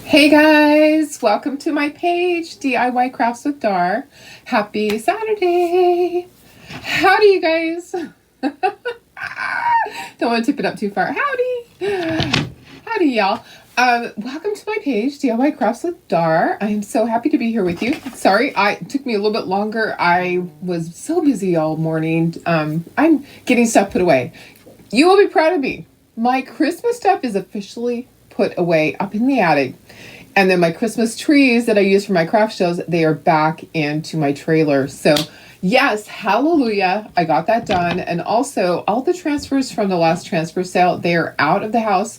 Hey guys, welcome to my page, DIY Crafts with Dar. Happy Saturday. Howdy, you guys. Don't want to tip it up too far. Howdy. Howdy, y'all. Welcome to my page, DIY Crafts with Dar. I am so happy to be here with you. Sorry, it took me a little bit longer. I was so busy all morning. I'm getting stuff put away. You will be proud of me. My Christmas stuff is officially put away up in the attic. And then my Christmas trees that I use for my craft shows, they are back into my trailer. So yes, hallelujah, I got that done. And also all the transfers from the last transfer sale, they are out of the house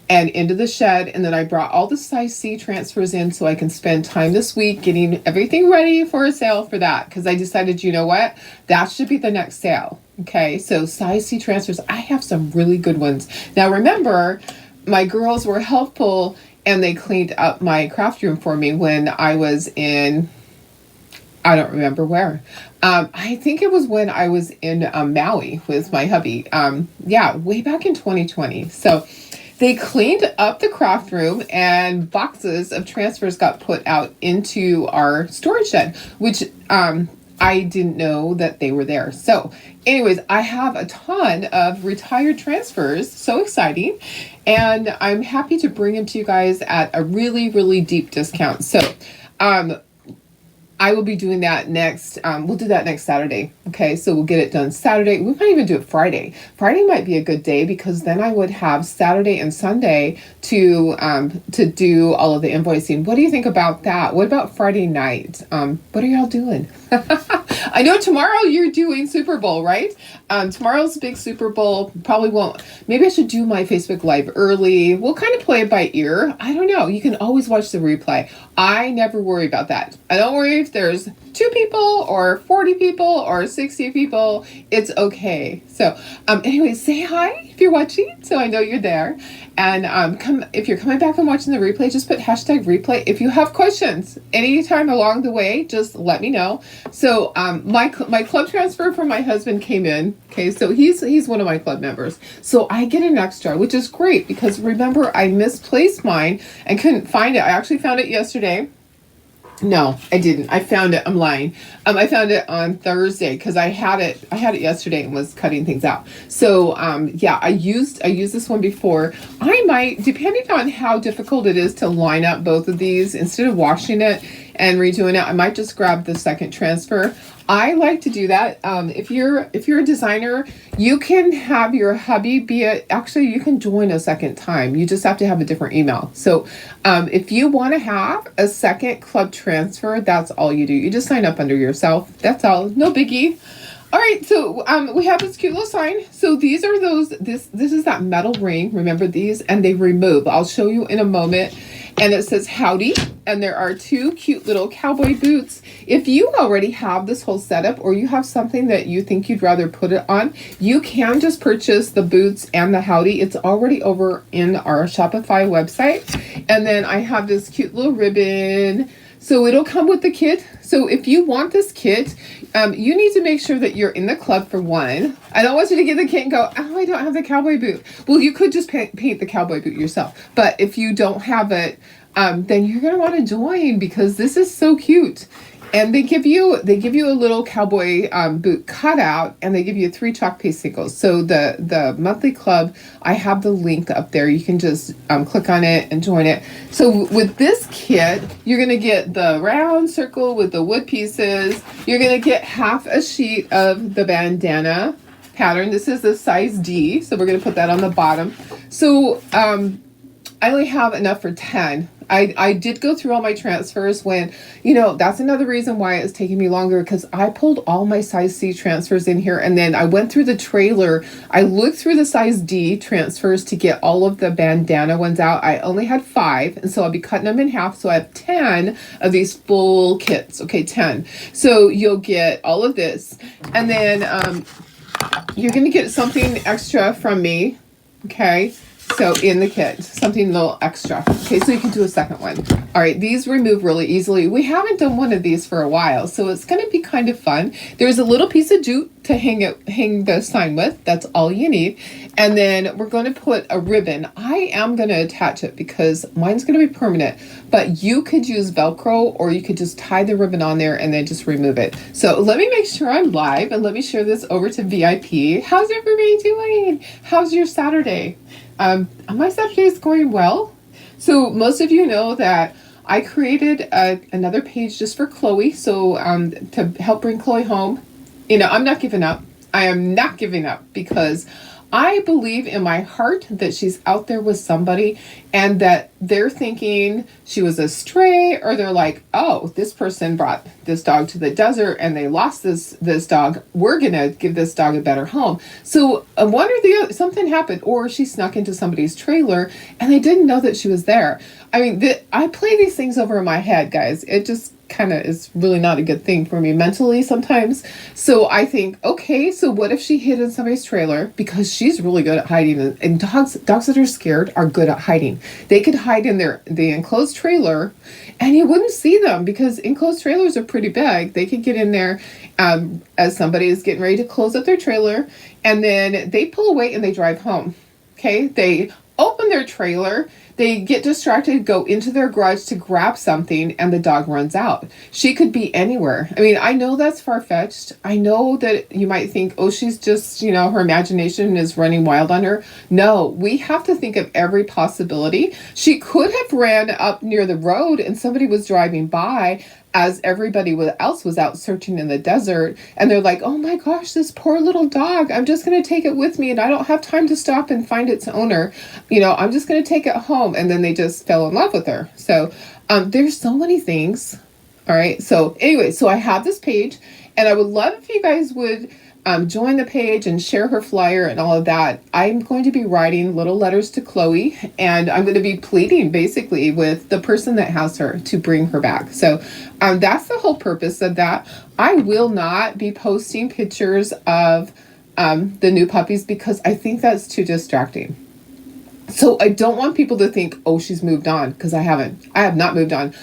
and into the shed. And then I brought all the size C transfers in so I can spend time this week getting everything ready for a sale for that. Because I decided, you know what, that should be the next sale. Okay, so size C transfers, I have some really good ones. Now remember, my girls were helpful and they cleaned up my craft room for me when I was in, I don't remember where. I think it was when I was in Maui with my hubby. Way back in 2020. So they cleaned up the craft room and boxes of transfers got put out into our storage shed, which I didn't know that they were there. So anyways, I have a ton of retired transfers. So exciting. And I'm happy to bring them to you guys at a really, really deep discount. So I will be doing that next. We'll do that next Saturday. Okay, so we'll get it done Saturday. We might even do it Friday. Friday might be a good day because then I would have Saturday and Sunday to do all of the invoicing. What do you think about that? What about Friday night? What are y'all doing? I know tomorrow you're doing Super Bowl, right? Tomorrow's big Super Bowl. Probably won't. Maybe I should do my Facebook Live early. We'll kind of play it by ear. I don't know. You can always watch the replay. I never worry about that. I don't worry if there's 2 people or 40 people or 60 people. It's okay. So anyway, say hi if you're watching so I know you're there. And if you're coming back and watching the replay, just put #replay. If you have questions anytime along the way, just let me know. So my club transfer from my husband came in. Okay, so he's one of my club members. So I get an extra, which is great because remember I misplaced mine and couldn't find it. I actually found it yesterday. No, I didn't. I found it. I'm lying. I found it on Thursday because I had it yesterday and was cutting things out. So, I used this one before. I might, depending on how difficult it is to line up both of these, instead of washing it and redoing it, I might just grab the second transfer. I like to do that. If you're a designer, you can have your hubby actually you can join a second time. You just have to have a different email. So if you want to have a second club transfer, that's all you do. You just sign up under yourself. That's all. No biggie. All right, so we have this cute little sign. So these are this is that metal ring. Remember these? And they remove. I'll show you in a moment. And it says Howdy. And there are 2 cute little cowboy boots. If you already have this whole setup or you have something that you think you'd rather put it on, you can just purchase the boots and the Howdy. It's already over in our Shopify website. And then I have this cute little ribbon. So it'll come with the kit. So if you want this kit, you need to make sure that you're in the club for one. I don't want you to get the kit and go, oh, I don't have the cowboy boot. Well, you could just paint the cowboy boot yourself. But if you don't have it, then you're going to want to join because this is so cute. And they give you a little cowboy boot cutout, and they give you 3 chalk paste singles. So the monthly club, I have the link up there. You can just click on it and join it. So with this kit, you're going to get the round circle with the wood pieces. You're going to get half a sheet of the bandana pattern. This is the size D, so we're going to put that on the bottom. So I only have enough for 10. I did go through all my transfers when, that's another reason why it's taking me longer because I pulled all my size C transfers in here and then I went through the trailer. I looked through the size D transfers to get all of the bandana ones out. I only had 5 and so I'll be cutting them in half. So I have 10 of these full kits. Okay, 10. So you'll get all of this and then you're going to get something extra from me. Okay. So in the kit, something a little extra. Okay, so you can do a second one. All right, these remove really easily. We haven't done one of these for a while, so it's going to be kind of fun. There's a little piece of jute to hang the sign with. That's all you need. And then we're going to put a ribbon. I am going to attach it because mine's going to be permanent, but you could use Velcro or you could just tie the ribbon on there and then just remove it. So let me make sure I'm live and let me share this over to VIP. How's everybody doing? How's your Saturday? My Saturday is going well. So most of you know that I created another page just for Chloe. So to help bring Chloe home. You know, I'm not giving up. I am not giving up because I believe in my heart that she's out there with somebody and that they're thinking she was a stray, or they're like, oh, this person brought this dog to the desert and they lost this dog. We're going to give this dog a better home. So one or the other, something happened, or she snuck into somebody's trailer and they didn't know that she was there. I mean, I play these things over in my head, guys. It just kind of is really not a good thing for me mentally sometimes. So I think, okay, so what if she hid in somebody's trailer? Because she's really good at hiding, and dogs that are scared are good at hiding. They could hide in the enclosed trailer and you wouldn't see them because enclosed trailers are pretty big. They could get in there as somebody is getting ready to close up their trailer, and then they pull away and they drive home. Okay, they open their trailer, they get distracted, go into their garage to grab something, and the dog runs out. She could be anywhere. I mean, I know that's far-fetched. I know that you might think, oh, she's just, her imagination is running wild on her. No, we have to think of every possibility. She could have ran up near the road and somebody was driving by as everybody else was out searching in the desert, and they're like, oh my gosh, this poor little dog, I'm just going to take it with me and I don't have time to stop and find its owner. I'm just going to take it home. And then they just fell in love with her. So there's so many things. All right. So anyway, so I have this page and I would love if you guys would join the page and share her flyer and all of that. I'm going to be writing little letters to Chloe, and I'm going to be pleading basically with the person that has her to bring her back. So that's the whole purpose of that. I will not be posting pictures of the new puppies because I think that's too distracting. So I don't want people to think, oh, she's moved on, because I haven't. I have not moved on.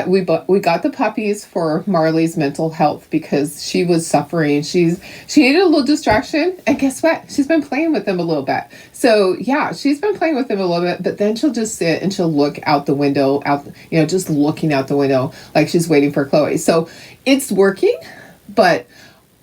We got the puppies for Marley's mental health because she was suffering. She needed a little distraction, and guess what? She's been playing with them a little bit. So yeah, she's been playing with them a little bit, but then she'll just sit and she'll look out the window, just looking out the window like she's waiting for Chloe. So it's working, but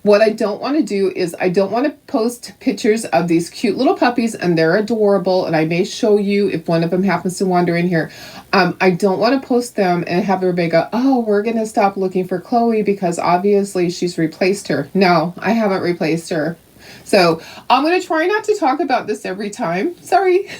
what I don't want to do is I don't want to post pictures of these cute little puppies, and they're adorable, and I may show you if one of them happens to wander in here. I don't want to post them and have everybody go, oh, we're going to stop looking for Chloe because obviously she's replaced her. No, I haven't replaced her. So I'm going to try not to talk about this every time. Sorry.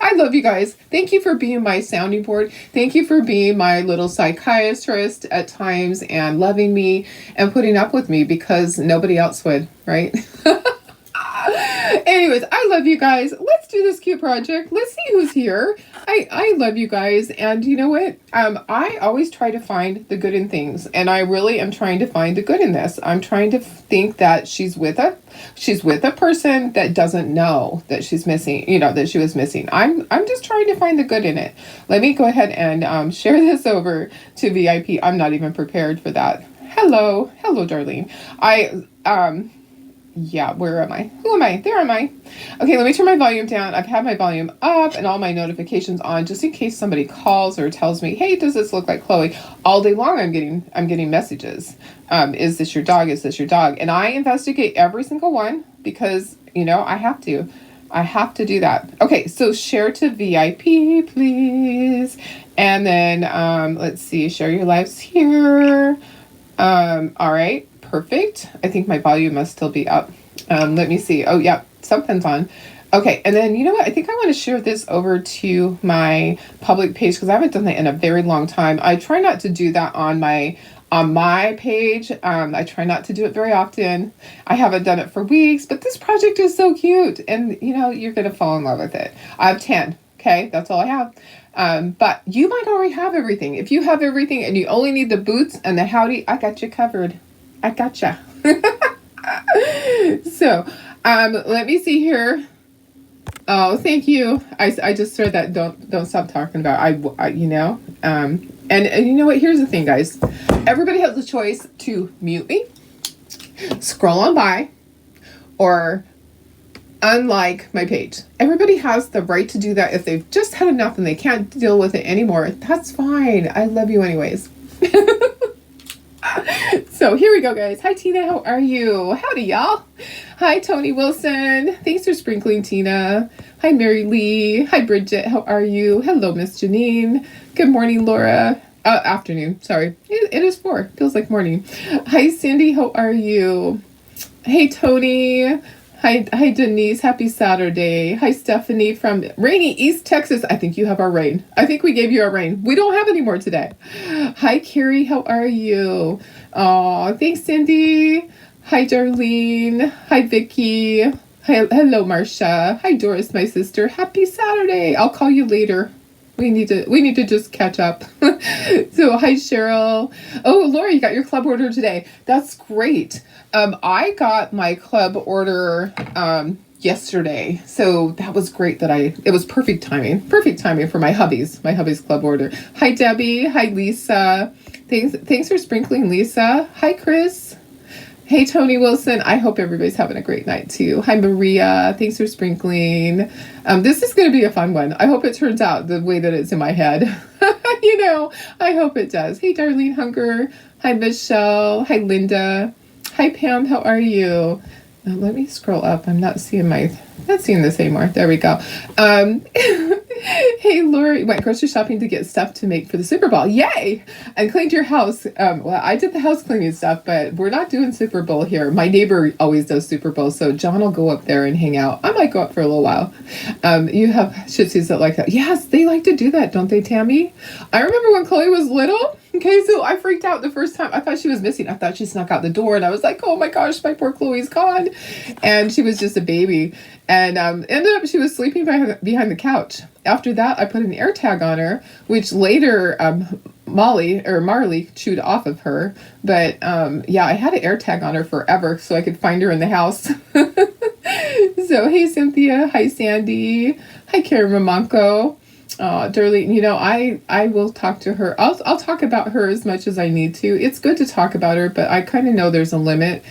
I love you guys. Thank you for being my sounding board. Thank you for being my little psychiatrist at times and loving me and putting up with me because nobody else would, right? Anyways, I love you guys. Let's do this cute project. Let's see who's here. I love you guys. And you know what? I always try to find the good in things. And I really am trying to find the good in this. I'm trying to think that she's with a person that doesn't know that she's missing, that she was missing. I'm just trying to find the good in it. Let me go ahead and share this over to VIP. I'm not even prepared for that. Hello, Darlene. Yeah, where am I? Who am I? There am I. Okay, let me turn my volume down. I've had my volume up and all my notifications on just in case somebody calls or tells me, hey, does this look like Chloe? All day long I'm getting messages. Is this your dog? Is this your dog? And I investigate every single one because, I have to. I have to do that. Okay, so share to VIP, please. And then, let's see, share your lives here. All right. Perfect. I think my volume must still be up. Let me see. Oh, yeah, something's on. Okay, and then you know what? I think I want to share this over to my public page because I haven't done that in a very long time. I try not to do that on my page. I try not to do it very often. I haven't done it for weeks, but this project is so cute, and you're gonna fall in love with it. I have 10. Okay, that's all I have. But you might already have everything. If you have everything and you only need the boots and the Howdy, I got you covered. I gotcha. So, let me see here. Oh, thank you. I just heard that. Don't stop talking about. And you know what? Here's the thing, guys. Everybody has the choice to mute me, scroll on by, or unlike my page. Everybody has the right to do that. If they've just had enough and they can't deal with it anymore, that's fine. I love you anyways. So here we go, guys. Hi, Tina. How are you? Howdy, y'all. Hi, Tony Wilson. Thanks for sprinkling, Tina. Hi, Mary Lee. Hi, Bridget. How are you? Hello, Miss Janine. Good morning, Laura. Afternoon. Sorry. It is 4. Feels like morning. Hi, Cindy. How are you? Hey, Tony. Hi, Denise. Happy Saturday. Hi, Stephanie from rainy East Texas. I think you have our rain. I think we gave you our rain. We don't have any more today. Hi, Carrie. How are you? Oh, thanks, Cindy. Hi, Darlene. Hi, Vicky. Hi, hello, Marcia. Hi, Doris, my sister. Happy Saturday. I'll call you later. We need to just catch up. So hi, Cheryl. Oh, Laura, you got your club order today. That's great. I got my club order yesterday. So that was great it was perfect timing for my hubby's club order. Hi, Debbie. Hi, Lisa. Thanks for sprinkling, Lisa. Hi, Chris. Hey, Tony Wilson. I hope everybody's having a great night too. Hi, Maria. Thanks for sprinkling. This is going to be a fun one. I hope it turns out the way that it's in my head. I hope it does. Hey, Darlene Hunger. Hi, Michelle. Hi, Linda. Hi, Pam. How are you? Let me scroll up. I'm not seeing this anymore. There we go. Hey, Lori went grocery shopping to get stuff to make for the Super Bowl. Yay! And cleaned your house. Well, I did the house cleaning stuff, but we're not doing Super Bowl here. My neighbor always does Super Bowl, so John will go up there and hang out. I might go up for a little while. You have Shih Tzus that like that. Yes, they like to do that, don't they, Tammy? I remember when Chloe was little. Okay, so I freaked out the first time. I thought she was missing. I thought she snuck out the door, and I was like, oh my gosh, my poor Chloe's gone. And she was just a baby. And ended up she was sleeping behind the couch. After that, I put an air tag on her, which later Marley chewed off of her. But yeah, I had an air tag on her forever so I could find her in the house. So hey, Cynthia. Hi, Sandy. Hi, Karen Ramonko. Darlene, I will talk to her. I'll talk about her as much as I need to. It's good to talk about her, but I kind of know there's a limit.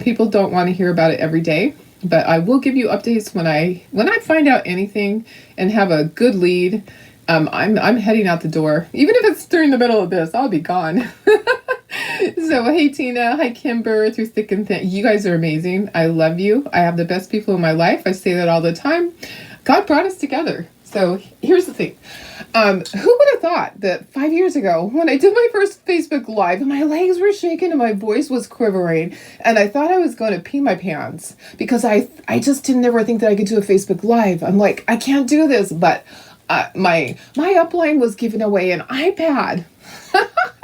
People don't want to hear about it every day, but I will give you updates when I find out anything and have a good lead. I'm heading out the door. Even if it's during the middle of this, I'll be gone. So hey, Tina. Hi, Kimber. Through thick and thin. You guys are amazing. I love you. I have the best people in my life. I say that all the time. God brought us together. So here's the thing. Who would have thought that 5 years ago, when I did my first Facebook Live, my legs were shaking and my voice was quivering, and I thought I was going to pee my pants because I just didn't ever think that I could do a Facebook Live. I'm like, I can't do this, but my upline was giving away an iPad.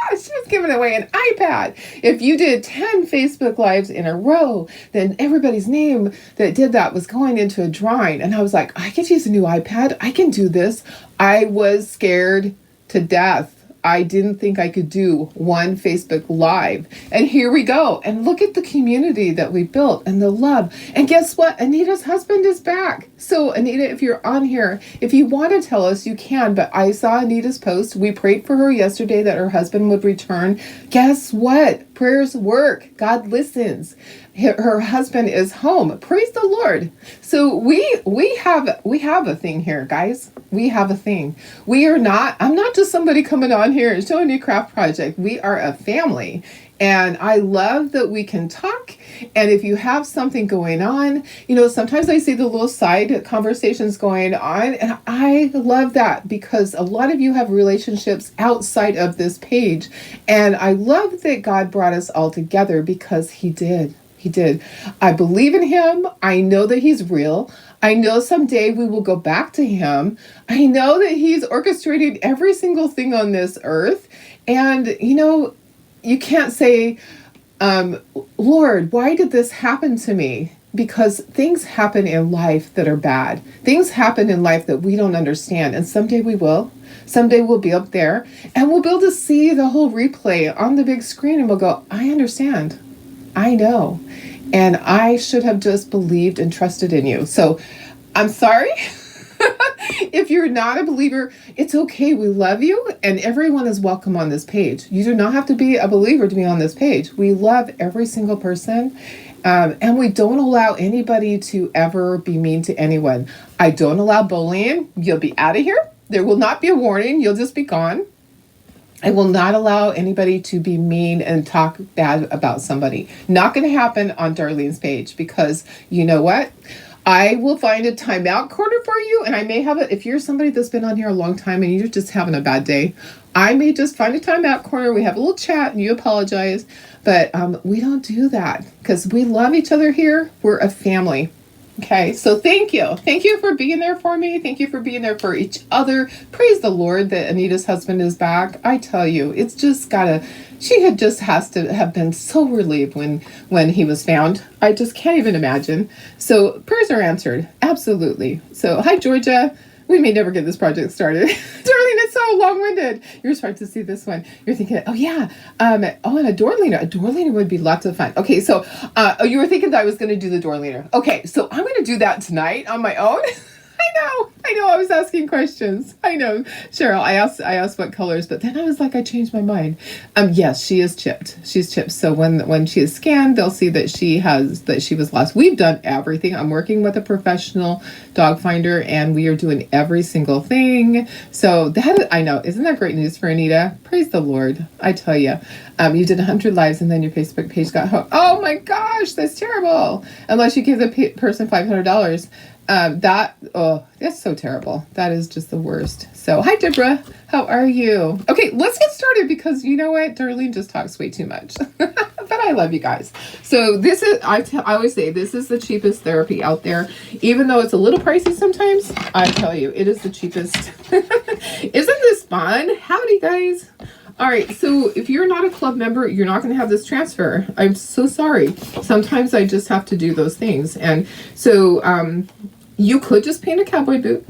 She was giving away an iPad. If you did 10 Facebook Lives in a row, then everybody's name that did that was going into a drawing. And I was like, I could use a new iPad. I can do this. I was scared to death. I didn't think I could do one Facebook Live. And here we go. And look at the community that we built and the love. And guess what? Anita's husband is back. So Anita, if you're on here, if you want to tell us, you can. But I saw Anita's post. We prayed for her yesterday that her husband would return. Guess what? Prayers work. God listens. Her husband is home. Praise the Lord. So we have a thing here, guys. We have a thing. I'm not just somebody coming on here and showing you craft project. We are a family. And I love that we can talk. And if you have something going on, sometimes I see the little side conversations going on. And I love that because a lot of you have relationships outside of this page. And I love that God brought us all together because He did. He did. I believe in Him. I know that He's real. I know someday we will go back to Him. I know that He's orchestrated every single thing on this earth. And, you can't say, Lord, why did this happen to me? Because things happen in life that are bad. Things happen in life that we don't understand. And someday we will. Someday we'll be up there and we'll be able to see the whole replay on the big screen and we'll go, I understand. I know. And I should have just believed and trusted in you. So I'm sorry. If you're not a believer, it's okay. We love you. And everyone is welcome on this page. You do not have to be a believer to be on this page. We love every single person. And we don't allow anybody to ever be mean to anyone. I don't allow bullying. You'll be out of here. There will not be a warning. You'll just be gone. I will not allow anybody to be mean and talk bad about somebody. Not going to happen on Darlene's page, because you know what? I will find a timeout corner for you, and I may have it. If you're somebody that's been on here a long time and you're just having a bad day, I may just find a timeout corner. We have a little chat and you apologize, but we don't do that because we love each other here. We're a family. Okay, so thank you. Thank you for being there for me. Thank you for being there for each other. Praise the Lord that Anita's husband is back. I tell you, it's just she has to have been so relieved when he was found. I just can't even imagine. So prayers are answered. Absolutely. So hi, Georgia. We may never get this project started. Darling, it's so long-winded. You're starting to see this one. You're thinking, oh yeah, and a door leaner. A door leaner would be lots of fun. Okay, so you were thinking that I was going to do the door leaner. Okay, so I'm going to do that tonight on my own. I know. I was asking questions. I know, Cheryl. I asked what colors, but then I was like, I changed my mind. Yes, she is chipped. She's chipped. So when she is scanned, they'll see that she was lost. We've done everything. I'm working with a professional dog finder, and we are doing every single thing. So I know, isn't that great news for Anita? Praise the Lord. I tell you, you did 100 lives, and then your Facebook page got hooked. Oh my gosh, that's terrible. Unless you give the person $500. That's so terrible. That is just the worst. So hi, Deborah. How are you? Okay, let's get started, because you know what? Darlene just talks way too much. But I love you guys. So this is, I always say, this is the cheapest therapy out there. Even though it's a little pricey sometimes, I tell you, it is the cheapest. Isn't this fun? Howdy, guys. All right, so if you're not a club member, you're not going to have this transfer. I'm so sorry. Sometimes I just have to do those things. And so you could just paint a cowboy boot.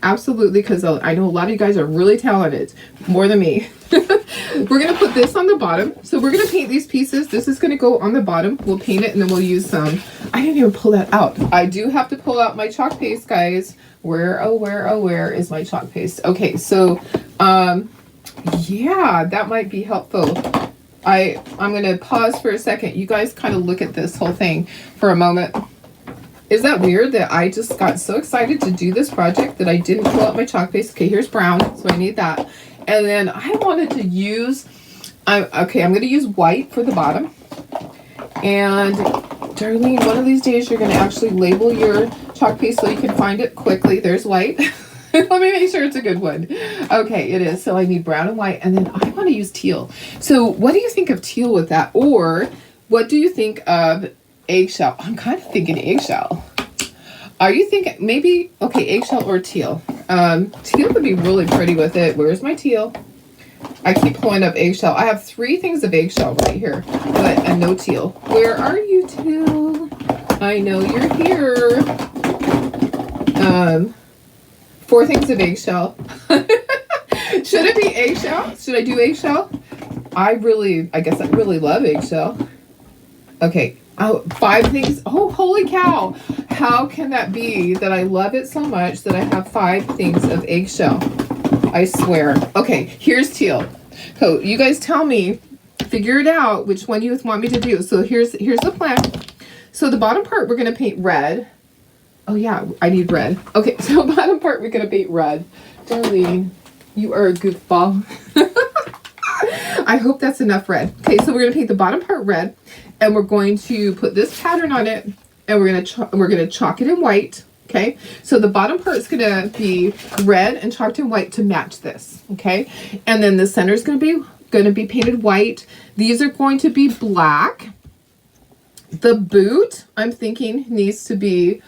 Absolutely, because I know a lot of you guys are really talented, more than me. We're going to put this on the bottom. So we're going to paint these pieces. This is going to go on the bottom. We'll paint it, and then we'll use some. I didn't even pull that out. I do have to pull out my chalk paste, guys. Where is my chalk paste? Okay, so yeah, that might be helpful. I'm going to pause for a second. You guys kind of look at this whole thing for a moment. Is that weird that I just got so excited to do this project that I didn't pull out my chalk paste? Okay, here's brown, so I need that. And then I wanted to use, I'm going to use white for the bottom. And Darlene, one of these days you're going to actually label your chalk paste so you can find it quickly. There's white. Let me make sure it's a good one. Okay, it is. So I need brown and white, and then I want to use teal. So what do you think of teal with that? Or what do you think of eggshell? I'm kind of thinking eggshell. Are you thinking maybe, okay, eggshell or teal? Teal would be really pretty with it. Where's my teal? I keep pulling up eggshell. I have 3 things of eggshell right here, and no teal. Where are you, teal? I know you're here. 4 things of eggshell. Should it be eggshell? Should I do eggshell? I guess I really love eggshell. Okay. Oh, 5 things. Oh, holy cow. How can that be that I love it so much that I have 5 things of eggshell? I swear. Okay, here's teal. So you guys tell me, figure it out, which one you want me to do. So here's the plan. So the bottom part, we're going to paint red. Oh yeah, I need red. Okay, so bottom part, we're going to paint red. Darlene, you are a goofball. I hope that's enough red. Okay, so we're going to paint the bottom part red, and we're going to put this pattern on it, and we're going to chalk it in white. Okay, so the bottom part is going to be red and chalked in white to match this. Okay, and then the center is going to be painted white. These are going to be black. The boot, I'm thinking, needs to be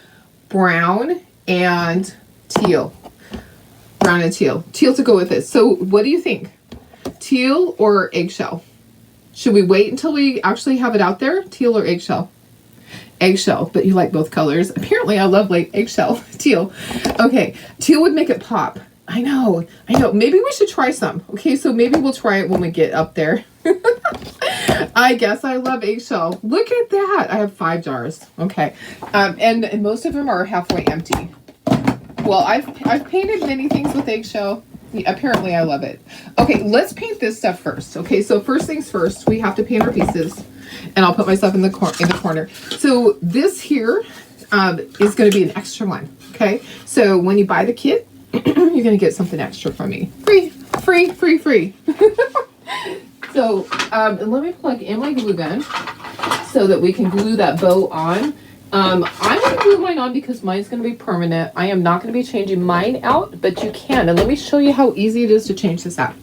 brown and teal. Brown and teal. Teal to go with this. So what do you think? Teal or eggshell? Should we wait until we actually have it out there? Teal or eggshell? Eggshell, but you like both colors. Apparently I love like eggshell. Teal. Okay, teal would make it pop. I know. Maybe we should try some. Okay, so maybe we'll try it when we get up there. I guess I love eggshell. Look at that. I have 5 jars. Okay, and most of them are halfway empty. Well, I've painted many things with eggshell. Apparently I love it. Okay, let's paint this stuff first. Okay, so first things first, we have to paint our pieces. And I'll put myself in the corner. So this here is going to be an extra one. Okay, so when you buy the kit, you're going to get something extra from me. Free. So let me plug in my glue gun so that we can glue that bow on. I'm going to glue mine on because mine's going to be permanent. I am not going to be changing mine out, but you can. And let me show you how easy it is to change this out.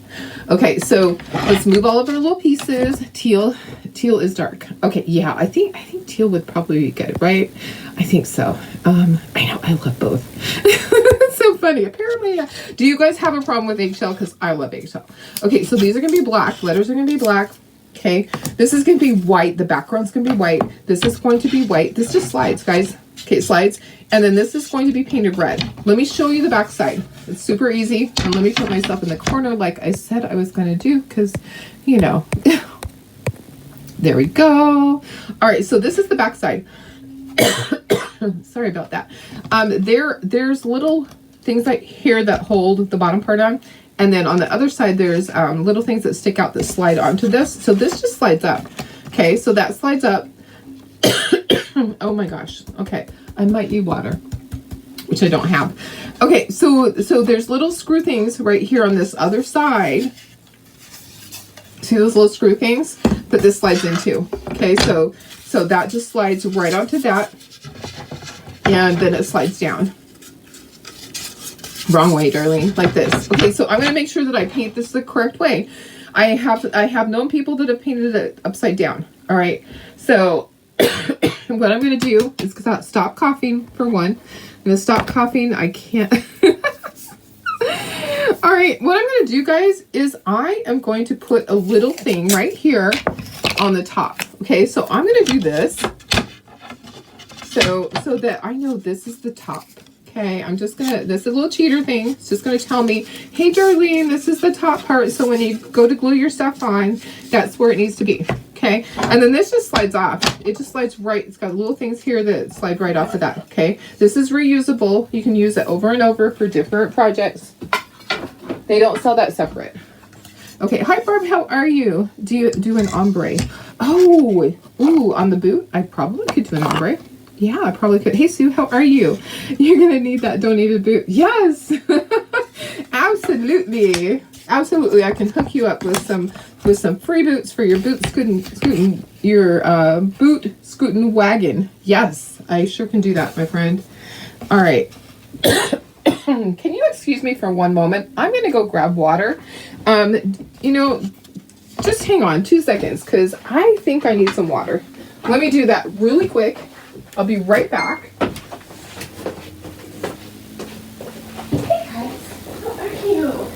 Okay, so let's move all of our little pieces. Teal is dark. Okay, yeah, I think teal would probably be good, right? I think so. I know, I love both. It's so funny. Apparently, do you guys have a problem with eggshell? Because I love eggshell. Okay, so these are going to be black. Letters are going to be black. Okay, this is going to be white. The background's going to be white. This is going to be white. This just slides, guys. Okay, it slides. And then this is going to be painted red. Let me show you the back side. It's super easy. And let me put myself in the corner like I said I was going to do because, you know. There we go. All right, so this is the back side. Sorry about that. There's little things like here that hold the bottom part on. And then on the other side, there's little things that stick out that slide onto this. So this just slides up. Okay, so that slides up. Oh my gosh. Okay, I might need water, which I don't have. Okay, so there's little screw things right here on this other side. See those little screw things that this slides into? Okay, so that just slides right onto that. And then it slides down. Wrong way, darling, like this. Okay, so I'm going to make sure that I paint this the correct way. I have known people that have painted it upside down. All right, so what I'm going to do is stop coughing for one. I'm going to stop coughing. I can't. All right, what I'm going to do, guys, is I am going to put a little thing right here on the top. Okay, so I'm going to do this so that I know this is the top. Okay, I'm just gonna, this is a little cheater thing. It's just gonna tell me, hey Darlene, this is the top part. So when you go to glue your stuff on, that's where it needs to be. Okay, and then this just slides off. It just slides right. It's got little things here that slide right off of that. Okay, this is reusable. You can use it over and over for different projects. They don't sell that separate. Okay, hi Barb, how are you? Do you do an ombre? Oh, ooh, on the boot, I probably could do an ombre. Yeah, I probably could. Hey, Sue, how are you? You're going to need that donated boot. Yes, absolutely. Absolutely. I can hook you up with some free boots for your boot scooting wagon. Yes, I sure can do that, my friend. All right. Can you excuse me for one moment? I'm going to go grab water. You know, just hang on 2 seconds because I think I need some water. Let me do that really quick. I'll be right back. Hey guys, how are you?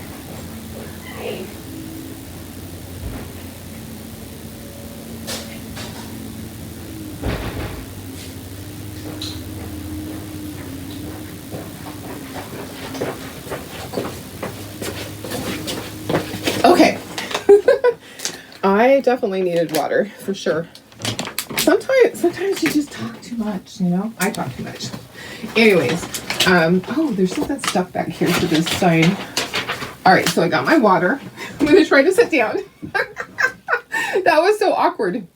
Hi. Okay. I definitely needed water for sure. Sometimes you just talk too much, you know? I talk too much. Anyways, oh, there's something stuck back here to this side. All right, so I got my water. I'm going to try to sit down. That was so awkward.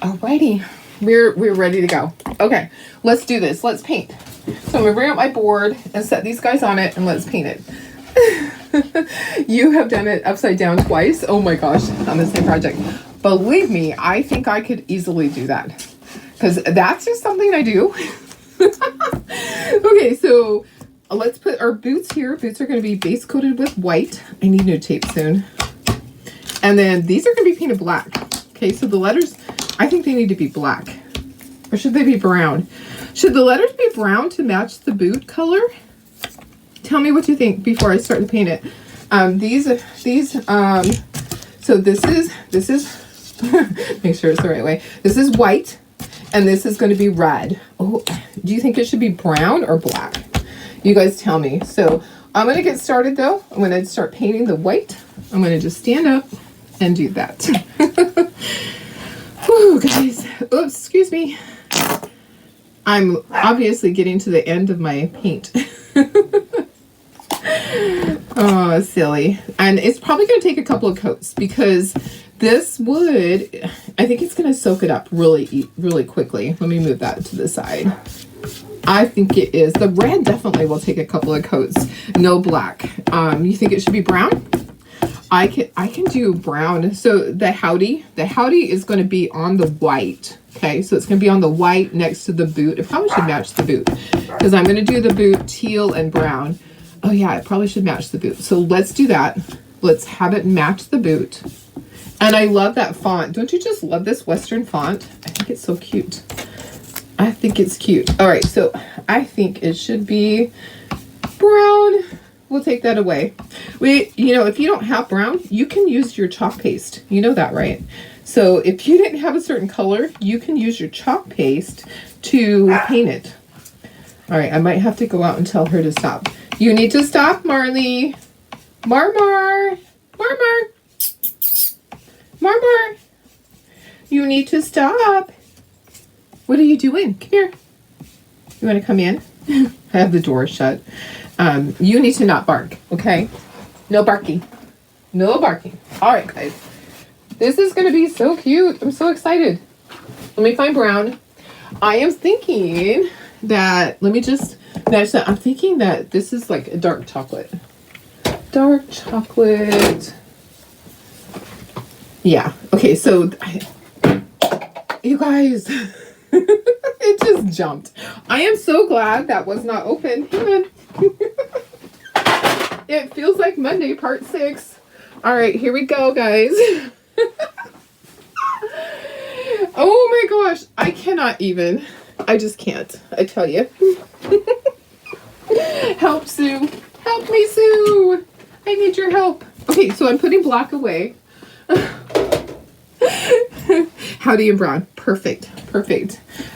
Alrighty, we're ready to go. Okay, let's do this. Let's paint. So I'm going to bring up my board and set these guys on it and let's paint it. You have done it upside down twice. Oh my gosh, on the same project. Believe me, I think I could easily do that because that's just something I do. Okay, so let's put our boots here. Boots are going to be base coated with white. I need new tape soon. And then these are going to be painted black. Okay, so the letters, I think they need to be black. Or should they be brown? Should the letters be brown to match the boot color? Tell me what you think before I start to paint it. So this is make sure it's the right way. This is white, and this is going to be red. Oh, do you think it should be brown or black? You guys tell me. So I'm going to get started though. I'm going to start painting the white. I'm going to just stand up and do that. Whew, guys. Oops, excuse me. I'm obviously getting to the end of my paint. Oh, silly. And it's probably going to take a couple of coats because this wood, I think it's going to soak it up really quickly. Let me move that to the side. I think it is. The red definitely will take a couple of coats. No black. You think it should be brown? I can do brown. So the Howdy is going to be on the white. Okay, so it's going to be on the white next to the boot. It probably should match the boot because I'm going to do the boot teal and brown. Oh yeah, it probably should match the boot. So let's do that. Let's have it match the boot. And I love that font. Don't you just love this Western font? I think it's so cute. I think it's cute. All right, so I think it should be brown. We'll take that away. If you don't have brown, you can use your chalk paste. You know that, right? So if you didn't have a certain color, you can use your chalk paste to paint it. All right, I might have to go out and tell her to stop. You need to stop, Marley. Marmar. You need to stop. What are you doing? Come here. You want to come in? I have the door shut. You need to not bark, okay? No barking. No barking. All right, guys. This is going to be so cute. I'm so excited. Let me find brown. I am thinking that, let me just match that. I'm thinking that this is like a dark chocolate. Dark chocolate. Yeah. Okay, so you guys, it just jumped. I am so glad that was not open. Hang on. It feels like Monday, part 6. All right, here we go, guys. Oh my gosh, I cannot even. I just can't. I tell you. Help, Sue. Help me, Sue. I need your help. Okay, so I'm putting black away. Howdy and brown. Perfect.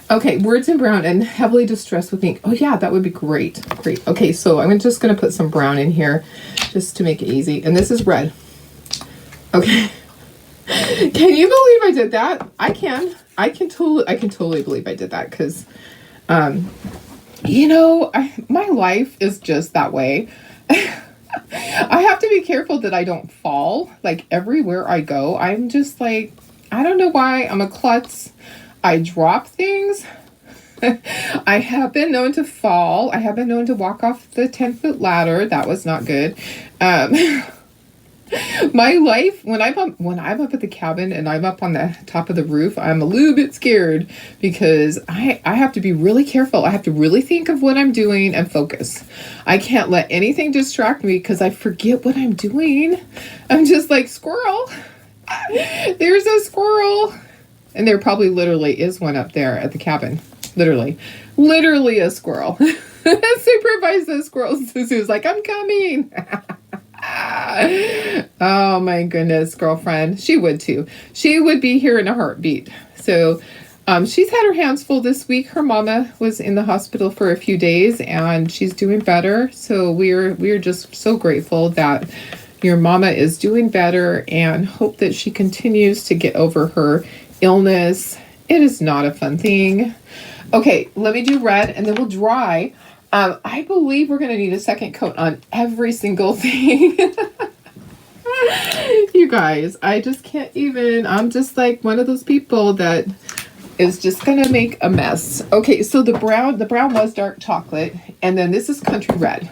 Okay, words in brown and heavily distressed with ink. Oh yeah, that would be great. Okay, so I'm just going to put some brown in here just to make it easy. And this is red. Okay. Can you believe I did that? I can totally believe I did that because, my life is just that way. I have to be careful that I don't fall. Like everywhere I go, I'm just like, I don't know why. I'm a klutz. I drop things. I have been known to fall. I have been known to walk off the 10-foot ladder. That was not good. My life, when I'm up at the cabin and I'm up on the top of the roof, I'm a little bit scared because I have to be really careful. I have to really think of what I'm doing and focus. I can't let anything distract me because I forget what I'm doing. I'm just like, squirrel. There's a squirrel. And there probably literally is one up there at the cabin. Literally a squirrel. Supervise the squirrels. Suzu's like, I'm coming. Oh my goodness, girlfriend. She would too. She would be here in a heartbeat. So she's had her hands full this week. Her mama was in the hospital for a few days and she's doing better. So we're just so grateful that your mama is doing better and hope that she continues to get over her illness. It is not a fun thing. Okay, let me do red and then we'll dry. I believe we're going to need a second coat on every single thing. You guys, I just can't even. I'm just like one of those people that is just going to make a mess. Okay, so the brown was dark chocolate, and then this is country red.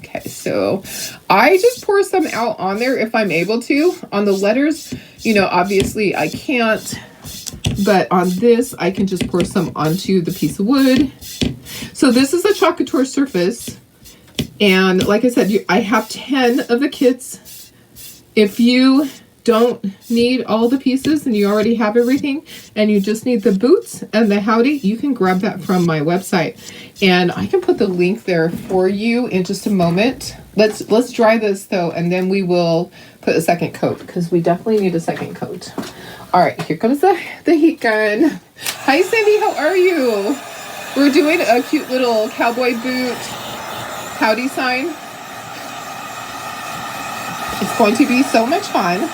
Okay, so I just pour some out on there if I'm able to. On the letters, obviously I can't. But on this, I can just pour some onto the piece of wood. So this is a Choc Couture surface. And like I said, I have 10 of the kits. If you don't need all the pieces and you already have everything and you just need the boots and the Howdy, you can grab that from my website. And I can put the link there for you in just a moment. Let's dry this though, and then we will put a second coat because we definitely need a second coat. All right, here comes the heat gun. Hi, Cindy, how are you? We're doing a cute little cowboy boot Howdy sign. It's going to be so much fun.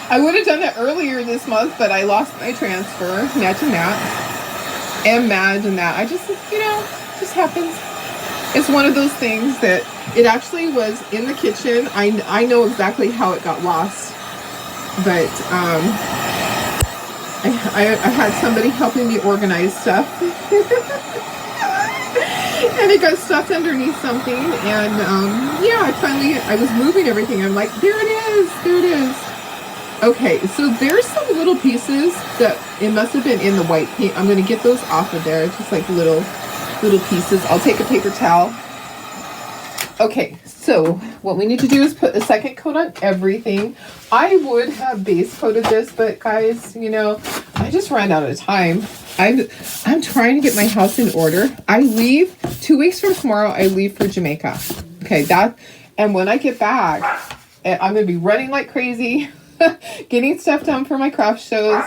I would have done it earlier this month, but I lost my transfer. Imagine that. I just, just happens. It's one of those things that it actually was in the kitchen. I know exactly how it got lost, but I had somebody helping me organize stuff. And it got stuffed underneath something, and yeah, I was moving everything. I'm like, there it is. Okay, so there's some little pieces that it must have been in the white paint. I'm going to get those off of there. It's just like little pieces. I'll take a paper towel. Okay, so what we need to do is put a second coat on everything. I would have base coated this, but guys, you know, I just ran out of time. I'm trying to get my house in order. I leave 2 weeks from tomorrow. I leave for Jamaica. Okay, and when I get back, I'm going to be running like crazy, getting stuff done for my craft shows.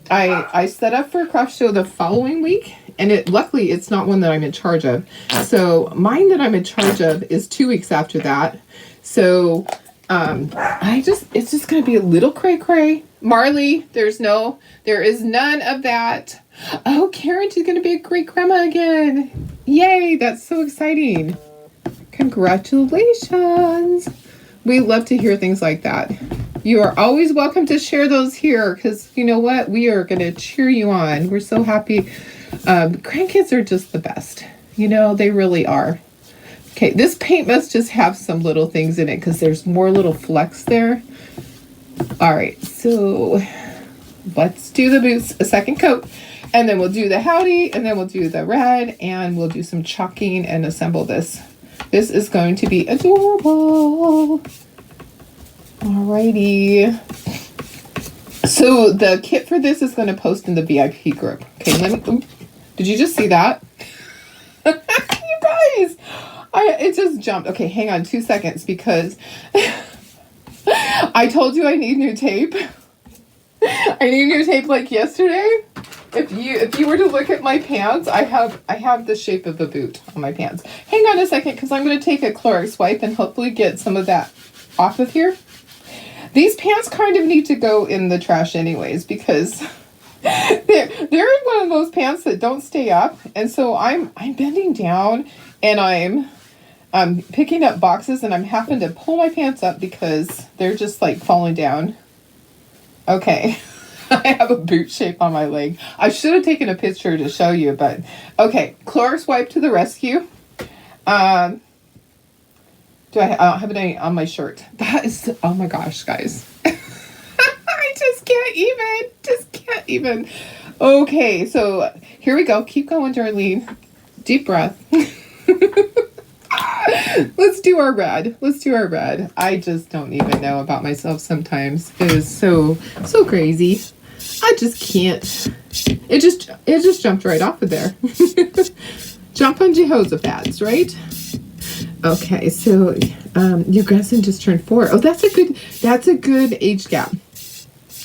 I set up for a craft show the following week, and luckily it's not one that I'm in charge of. So mine that I'm in charge of is 2 weeks after that. So it's just going to be a little cray-cray. Marley, there is none of that. Oh, Karen, she's going to be a great grandma again. Yay, that's so exciting. Congratulations. We love to hear things like that. You are always welcome to share those here, because you know what? We are going to cheer you on. We're so happy. Grandkids are just the best. You know, they really are. Okay, this paint must just have some little things in it because there's more little flecks there. All right, so let's do the boots, a second coat, and then we'll do the Howdy, and then we'll do the red, and we'll do some chalking and assemble this. This is going to be adorable. Alrighty. So the kit for this is going to post in the VIP group. Okay, did you just see that? You guys, it just jumped. Okay, hang on 2 seconds because I told you I need new tape. I need new tape like yesterday. If you were to look at my pants, I have the shape of a boot on my pants. Hang on a second, because I'm going to take a Clorox wipe and hopefully get some of that off of here. These pants kind of need to go in the trash anyways, because they're one of those pants that don't stay up, and so I'm bending down and I'm picking up boxes and I'm having to pull my pants up because they're just like falling down. Okay. I have a boot shape on my leg. I should have taken a picture to show you, but okay. Clorox wipe to the rescue. Do I have it on my shirt? That is, oh my gosh, guys. I just can't even. Okay, so here we go. Keep going, Darlene. Deep breath. Let's do our red. I just don't even know about myself sometimes. It is so crazy. I just can't. It just jumped right off of there. Jump on Jehoshaphat's, right? Okay, so your grandson just turned 4. Oh, that's a good age gap.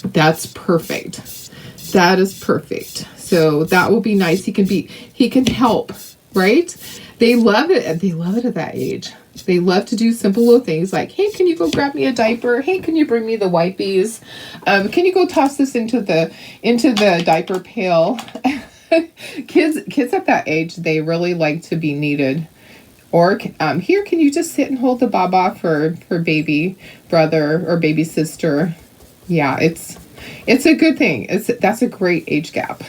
That's perfect. That is perfect. So that will be nice. He can help, right? They love it at that age. They love to do simple little things like, hey, can you go grab me a diaper? Hey, can you bring me the wipies? Can you go toss this into the diaper pail? Kids at that age, they really like to be needed. Or here, can you just sit and hold the baba for baby brother or baby sister? Yeah, it's a good thing. That's a great age gap.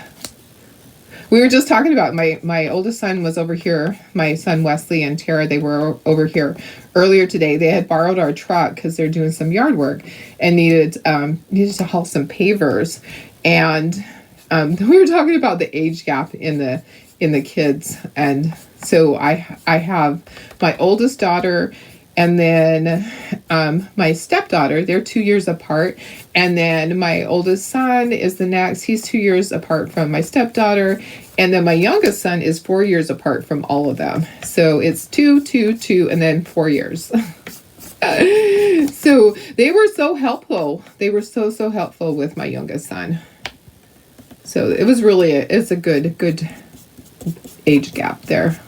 We were just talking about my oldest son was over here. My son Wesley and Tara, they were over here earlier today. They had borrowed our truck because they're doing some yard work and needed to haul some pavers. And we were talking about the age gap in the kids. And so I have my oldest daughter and then my stepdaughter. They're 2 years apart. And then my oldest son is the next. He's 2 years apart from my stepdaughter. And then my youngest son is 4 years apart from all of them. So it's 2, 2, 2, and then 4 years. So they were so helpful. They were so helpful with my youngest son. So it was really, it's a good age gap there.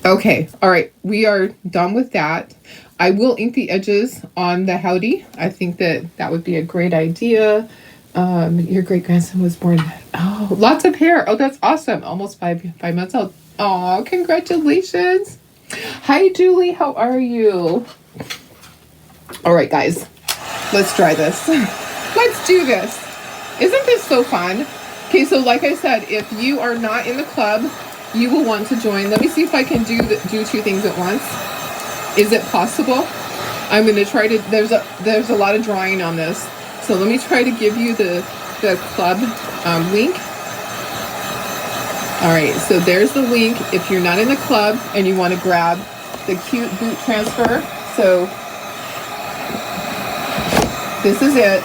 Okay. All right. We are done with that. I will ink the edges on the Howdy. I think that would be a great idea. Your great-grandson was born. Oh, lots of hair. Oh, that's awesome. Almost five months old. Oh, congratulations. Hi, Julie. How are you? All right, guys. Let's try this. Let's do this. Isn't this so fun? Okay, so like I said, if you are not in the club, you will want to join. Let me see if I can do two things at once. Is it possible? I'm going to try to, there's a lot of drawing on this. So let me try to give you the club link. All right, so there's the link if you're not in the club and you want to grab the cute boot transfer. So this is it.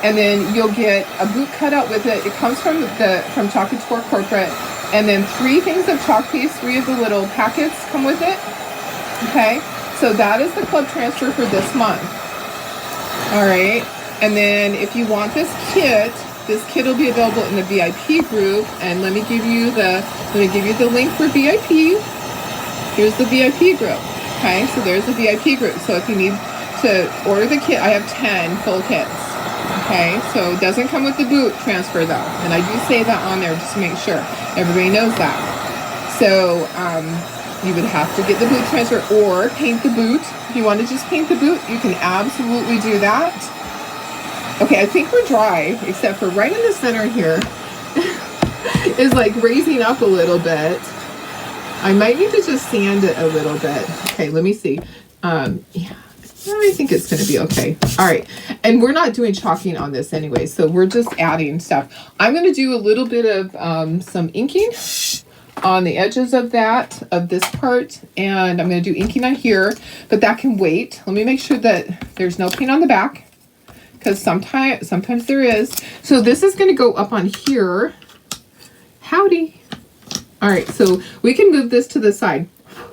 And then you'll get a boot cutout with it. It comes from Chalky Tour Corporate. And then 3 things of chalk paste, 3 of the little packets come with it. Okay, so that is the club transfer for this month. All right, and then if you want this kit will be available in the VIP group. And let me give you the link for VIP. Here's the VIP group. Okay, so there's the VIP group. So if you need to order the kit, I have 10 full kits. Okay, so it doesn't come with the boot transfer though, and I do say that on there just to make sure everybody knows that. So you would have to get the boot transfer or paint the boot. If you want to just paint the boot, you can absolutely do that. Okay, I think we're dry, except for right in the center here is like raising up a little bit. I might need to just sand it a little bit. Okay, let me see. Yeah. I think it's going to be okay. All right. And we're not doing chalking on this anyway, so we're just adding stuff. I'm going to do a little bit of some inking on the edges of this part, and I'm going to do inking on here, but that can wait. Let me make sure that there's no paint on the back, because sometimes there is. So this is going to go up on here. Howdy. All right, so we can move this to the side.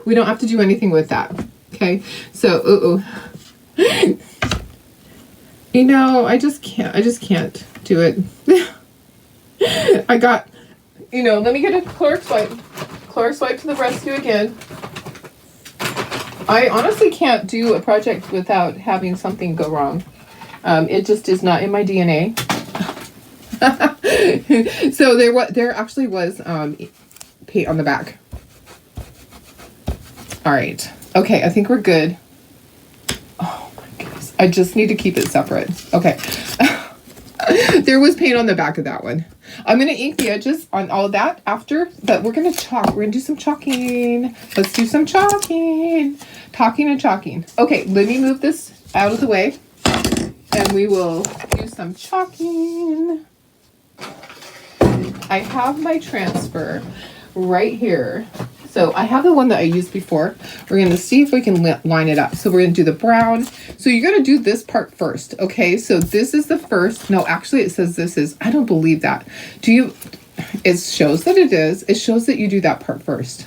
We don't have to do anything with that. Okay, so you know, I just can't do it. I got, let me get a Clorox wipe to the rescue again. I honestly can't do a project without having something go wrong. It just is not in my DNA. So there actually was paint on the back. All right. Okay, I think we're good. Oh my goodness. I just need to keep it separate. Okay. There was paint on the back of that one. I'm going to ink the edges on all of that after, but we're going to chalk. We're going to do some chalking. Let's do some chalking. Talking and chalking. Okay, let me move this out of the way, and we will do some chalking. I have my transfer right here. So I have the one that I used before. We're going to see if we can line it up. So we're going to do the brown. So you're going to do this part first. Okay, so this is the first. No, actually it says this is, I don't believe that. It shows that it is. It shows that you do that part first.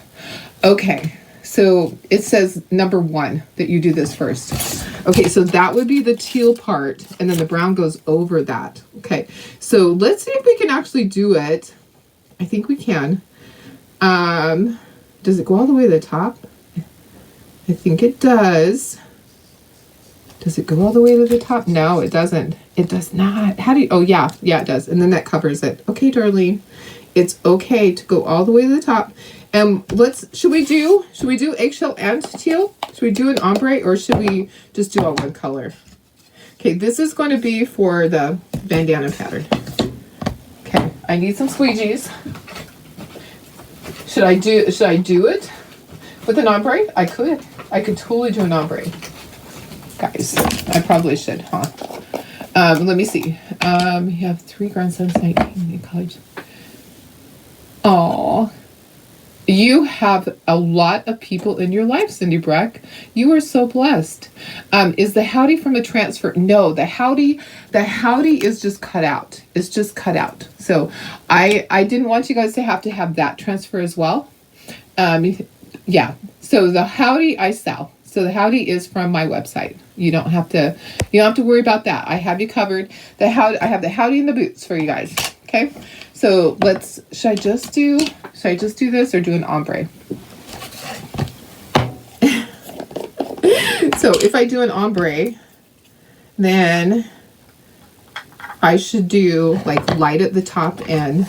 Okay, so it says number 1 that you do this first. Okay, so that would be the teal part, and then the brown goes over that. Okay, so let's see if we can actually do it. I think we can. Does it go all the way to the top? I think it does. Does it go all the way to the top? No, it doesn't. It does not. Oh yeah, it does. And then that covers it. Okay, darling. It's okay to go all the way to the top. And should we do eggshell and teal? Should we do an ombre, or should we just do all one color? Okay, this is going to be for the bandana pattern. Okay, I need some squeegees. Should I do it with an ombre? I could totally do an ombre. Guys, I probably should, huh? Let me see. You have 3 grandsons, 19 in college. Aww. You have a lot of people in your life, Cindy Breck. You are so blessed. Is the Howdy from the transfer? No, the Howdy is just cut out. It's just cut out. So I didn't want you guys to have that transfer as well. Yeah. So the Howdy I sell. So the Howdy is from my website. You don't have to worry about that. I have you covered. I have the Howdy and the boots for you guys. Okay. So should I just do this or do an ombre? So if I do an ombre, then I should do like light at the top and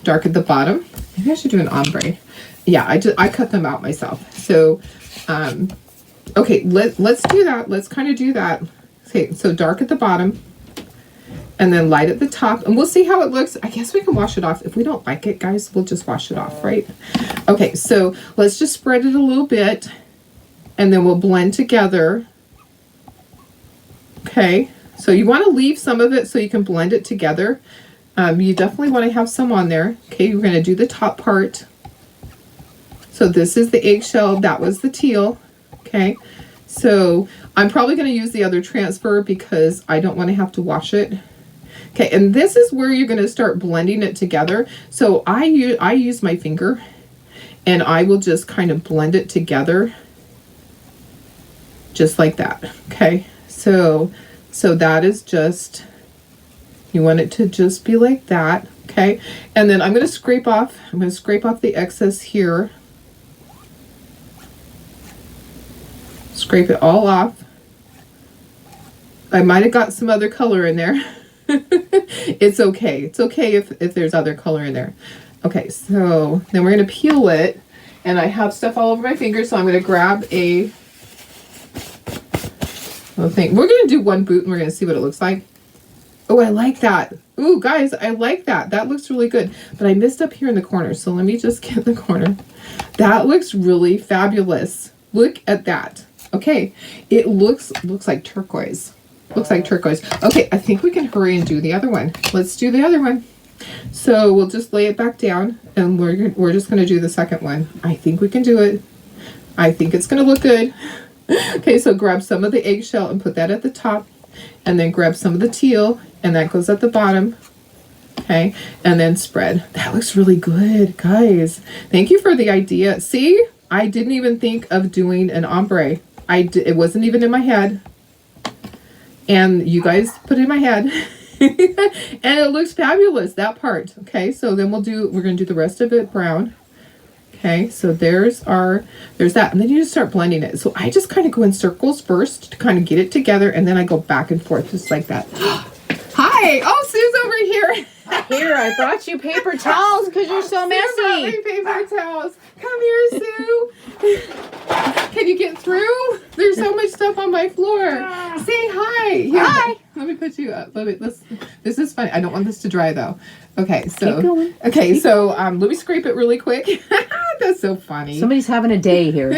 dark at the bottom. Maybe I should do an ombre. Yeah, I cut them out myself. So Okay, let's do that. Let's kind of do that. Okay, so dark at the bottom and then light at the top, and we'll see how it looks. I guess we can wash it off. If we don't like it, guys, we'll just wash it off, right? Okay, so let's just spread it a little bit and then we'll blend together. Okay, so you want to leave some of it so you can blend it together. You definitely want to have some on there. Okay, we're going to do the top part. So this is the eggshell, that was the teal. Okay, so I'm probably going to use the other transfer because I don't want to have to wash it. Okay, and this is where you're going to start blending it together. So I use my finger and I will just kind of blend it together just like that. Okay, so that is just, you want it to just be like that. Okay, and then I'm going to scrape off the excess here. Scrape it all off. I might have got some other color in there. It's okay. It's okay if there's other color in there. Okay, so then we're going to peel it. And I have stuff all over my fingers, so I'm going to grab a little thing. We're going to do one boot and we're going to see what it looks like. Oh, I like that. Ooh, guys, I like that. That looks really good. But I missed up here in the corner, so let me just get the corner. That looks really fabulous. Look at that. Okay, it looks like turquoise. Looks like turquoise. Okay, I think we can hurry and do the other one. Let's do the other one. So we'll just lay it back down and we're just going to do the second one. I think we can do it. I think it's going to look good. Okay, so grab some of the eggshell and put that at the top, and then grab some of the teal and that goes at the bottom. Okay, and then spread. That looks really good, guys. Thank you for the idea. See, I didn't even think of doing an ombre. It wasn't even in my head. And you guys put it in my head. And it looks fabulous, that part. Okay, so then we're going to do the rest of it brown. Okay, so there's that. And then you just start blending it. So I just kind of go in circles first to kind of get it together. And then I go back and forth just like that. Hi. Oh, Sue's over here. Here, I brought you paper towels because you're so messy. Brought me paper towels. Come here, Sue. Can you get through? There's so much stuff on my floor. Say hi. Here, hi. Let me put you up. This is funny. I don't want this to dry though. Okay, so keep going. Okay, so let me scrape it really quick. That's so funny. Somebody's having a day here.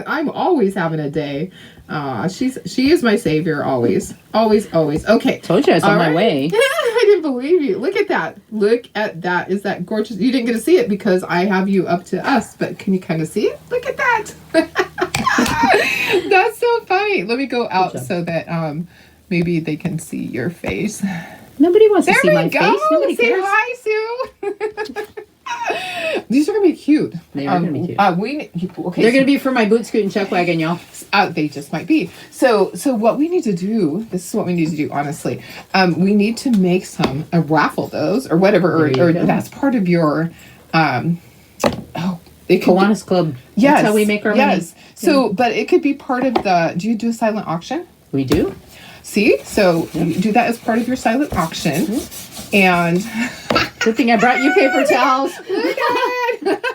I'm always having a day. She is my savior always. Always. Okay. Told you I was on my way. I didn't believe you. Look at that. Look at that. Is that gorgeous? You didn't get to see it because I have you up to us, but can you kind of see it? Look at that. That's so funny. Let me go out so that maybe they can see your face. Nobody wants to see my face. Nobody Say cares. hi, Sue. These are gonna be cute. They are gonna be cute. Okay, They're gonna be for my boot scoot and chuck wagon, y'all. They just might be. So what we need to do, this is what we need to do, honestly. We need to make raffle those or whatever, or that's part of your, it could Kiwanis Club. Yes. That's how we make our money. Yes. So, but it could be part of do you do a silent auction? We do. See? So you do that as part of your silent auction. Mm-hmm. And good thing I brought you paper towels. Look at it.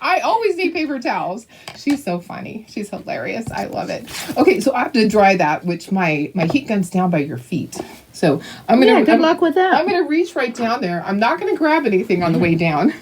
I always need paper towels. She's so funny. She's hilarious. I love it. Okay, so I have to dry that, which my heat gun's down by your feet. So I'm gonna good luck with that. I'm gonna reach right down there. I'm not gonna grab anything on the way down.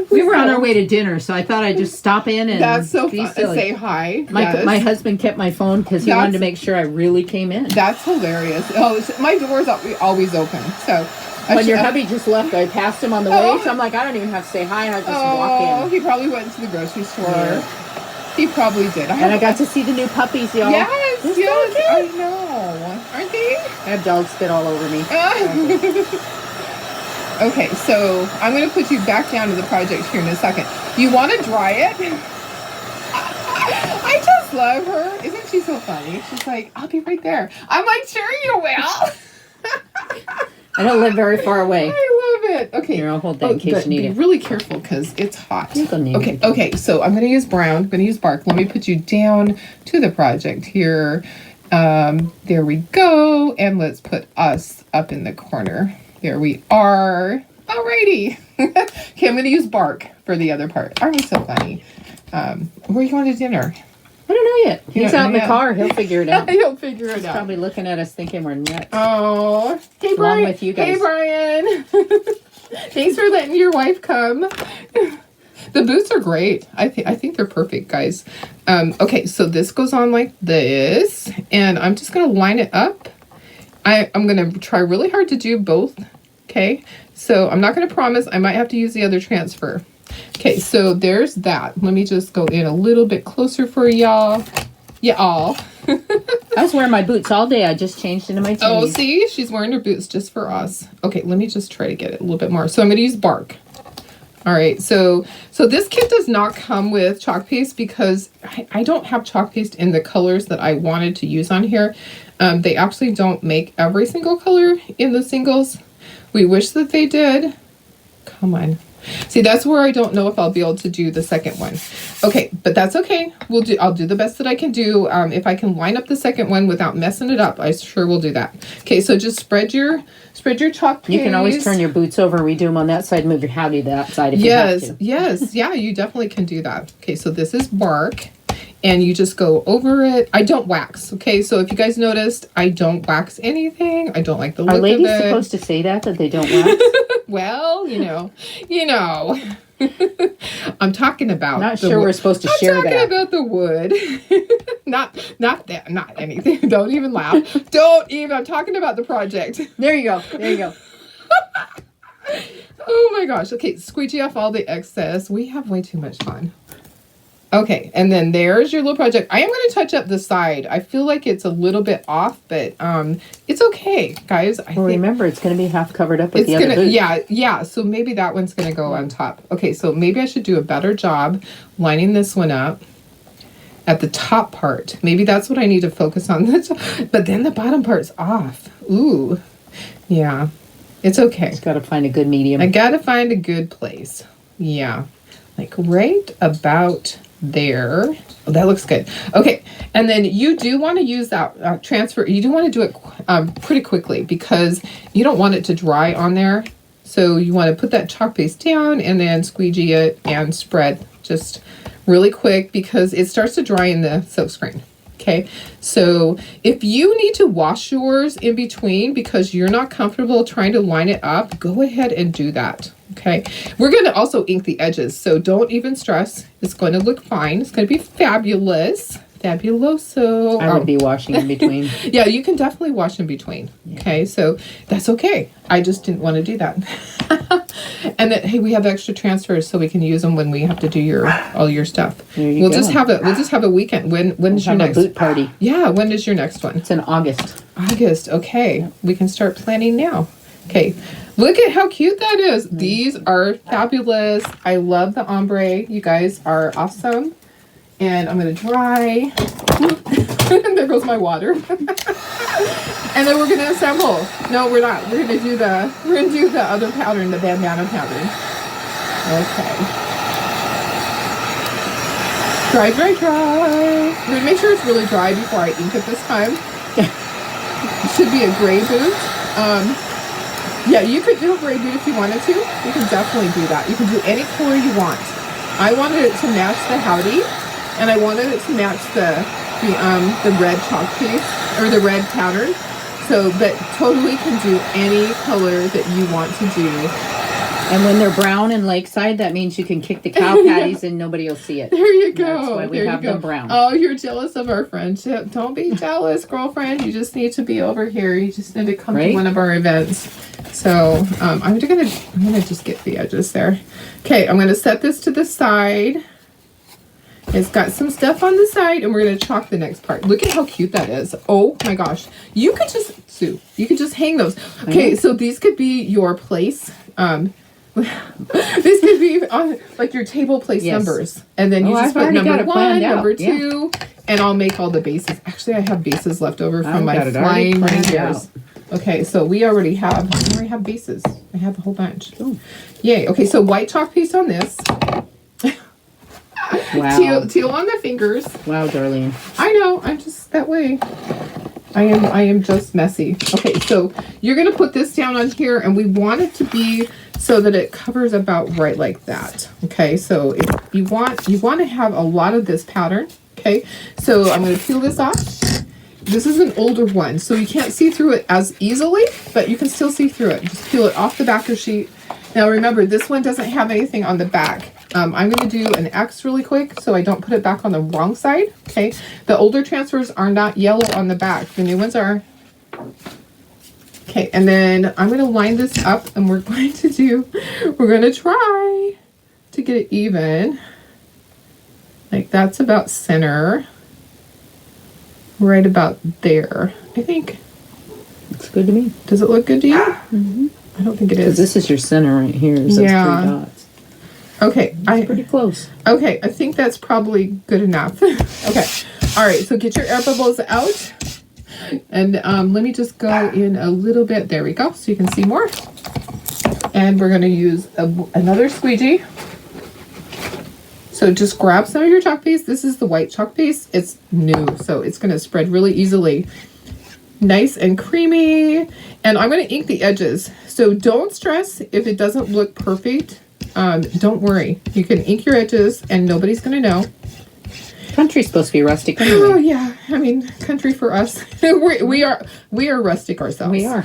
We were on our way to dinner, so I thought I'd just stop in and that's so be fun. silly. Say hi. My husband kept my phone because he wanted to make sure I really came in. That's hilarious. Oh, my door's always open. So when your hubby just left, I passed him on the way, so I'm like, I don't even have to say hi. I just walk in. He probably went to the grocery store. Yeah. He probably did. I got to see the new puppies, y'all. Yes, so I know. Aren't they? I have dog spit all over me. Okay, so I'm going to put you back down to the project here in a second. You want to dry it? I just love her. Isn't she so funny? She's like, I'll be right there. I'm like, sure you will. I don't live very far away. I love it. Okay. Here, I'll hold that in case you need it. Be really careful because it's hot. Okay, okay, so I'm going to use brown. I'm going to use bark. Let me put you down to the project here. There we go. And let's put us up in the corner. There we are. Alrighty. Okay, I'm going to use bark for the other part. Aren't we so funny? Where are you going to dinner? I don't know yet. He's out in the Yeah. car. He'll figure it out. He'll figure it He's out. probably looking at us thinking we're nuts. Oh, hey Along Brian. with you guys. Hey Brian. Thanks for letting your wife come. The boots are great. I think they're perfect, guys. Okay, so this goes on like this, and I'm just gonna line it up. I'm gonna try really hard to do both. Okay, so I'm not gonna promise. I might have to use the other transfer. Okay, so there's that. Let me just go in a little bit closer for y'all. Y'all. I was wearing my boots all day. I just changed into my Oh, tennies. see? She's wearing her boots just for us. Okay, let me just try to get it a little bit more. So I'm going to use bark. All right, so this kit does not come with chalk paste because I don't have chalk paste in the colors that I wanted to use on here. They actually don't make every single color in the singles. We wish that they did. Come on. See, that's where I don't know if I'll be able to do the second one. Okay, but that's okay. I'll do the best that I can do. If I can line up the second one without messing it up, I sure will do that. Okay, so just spread your chalk paste. You can always turn your boots over, redo them on that side, move your Howdy to that side if you have to. Yes, yeah, you definitely can do that. Okay, so this is bark, and you just go over it. I don't wax, okay? So if you guys noticed, I don't wax anything. I don't like the look Are of ladies it. supposed to say that they don't wax? Well, you know. I'm talking about. Not sure we're supposed to share I'm talking that. about the wood. not that. Not anything. Don't even laugh. Don't even. I'm talking about the project. There you go. There you go. Oh my gosh. Okay, squeegee off all the excess. We have way too much fun. Okay, and then there's your little project. I am going to touch up the side. I feel like it's a little bit off, but it's okay, guys. Well, remember, it's going to be half covered up with the other boot. Yeah. So maybe that one's going to go on top. Okay, so maybe I should do a better job lining this one up at the top part. Maybe that's what I need to focus on. But then the bottom part's off. Ooh, yeah. It's okay. Just got to find a good medium. I got to find a good place. Yeah, like right about there. Oh, that looks good. Okay, and then you do want to use that transfer. You do want to do it pretty quickly because you don't want it to dry on there. So you want to put that chalk paste down and then squeegee it and spread just really quick because it starts to dry in the silkscreen. Okay, so if you need to wash yours in between because you're not comfortable trying to line it up, go ahead and do that. Okay, we're going to also ink the edges, so don't even stress. It's going to look fine. It's going to be fabulous. Fabuloso. I would be washing in between. Yeah, you can definitely wash in between. Yeah. Okay, so that's okay. I just didn't want to do that. And then, hey, we have extra transfers, so we can use them when we have to do all your stuff. We'll just have a weekend. When is your next boot party? Yeah, when is your next one? It's in August. August. Okay, we can start planning now. Okay, look at how cute that is. These are fabulous. I love the ombre. You guys are awesome. And I'm going to dry. There goes my water. And then we're going to assemble. No, we're not. We're going to do the other pattern, the bandana pattern. Okay. Dry. We're going to make sure it's really dry before I ink it this time. It should be a gray boot. Yeah, you could do a gray boot if you wanted to. You can definitely do that. You can do any color you want. I wanted it to match the Howdy. And I wanted it to match the red chalk piece or the red pattern. So, but totally can do any color that you want to do. And when they're brown and lakeside, that means you can kick the cow patties and nobody will see it. There you go. That's why we have them brown. Oh, you're jealous of our friendship. Don't be jealous, girlfriend. You just need to be over here. You just need to come to one of our events. So I'm gonna just get the edges there. Okay, I'm gonna set this to the side. It's got some stuff on the side, and we're going to chalk the next part. Look at how cute that is. Oh, my gosh. You could just, Sue, you could just hang those. Okay, so these could be your place. This could be on, like, your table place numbers. And then you just put number 1, number 2, and I'll make all the bases. Actually, I have bases left over from my flying reindeers. Okay, so we already have bases. I have a whole bunch. Ooh. Yay. Okay, so white chalk piece on this. Wow. Teal on the fingers. Wow, Darlene. I know. I'm just that way. I am just messy. Okay, so you're going to put this down on here, and we want it to be so that it covers about right like that. Okay, so if you want to have a lot of this pattern. Okay, so I'm going to peel this off. This is an older one, so you can't see through it as easily, but you can still see through it. Just peel it off the backer sheet. Now remember, this one doesn't have anything on the back. I'm going to do an X really quick so I don't put it back on the wrong side. Okay, the older transfers are not yellow on the back. The new ones are. Okay, and then I'm going to line this up, and we're going to try to get it even. Like that's about center. Right about there, I think. Looks good to me. Does it look good to you? Mm-hmm. I don't think it is. This is your center right here. So Yeah. 3 dots. Okay, Pretty close. Okay, I think that's probably good enough. Okay, all right. So get your air bubbles out, and let me just go in a little bit. There we go, so you can see more. And we're going to use another squeegee. So just grab some of your chalk paste. This is the white chalk paste. It's new, so it's going to spread really easily. Nice and creamy. And I'm going to ink the edges. So don't stress if it doesn't look perfect. Don't worry. You can ink your edges and nobody's going to know. Country's supposed to be rustic anyway. Oh yeah, I mean, country for us. we are rustic ourselves. We are.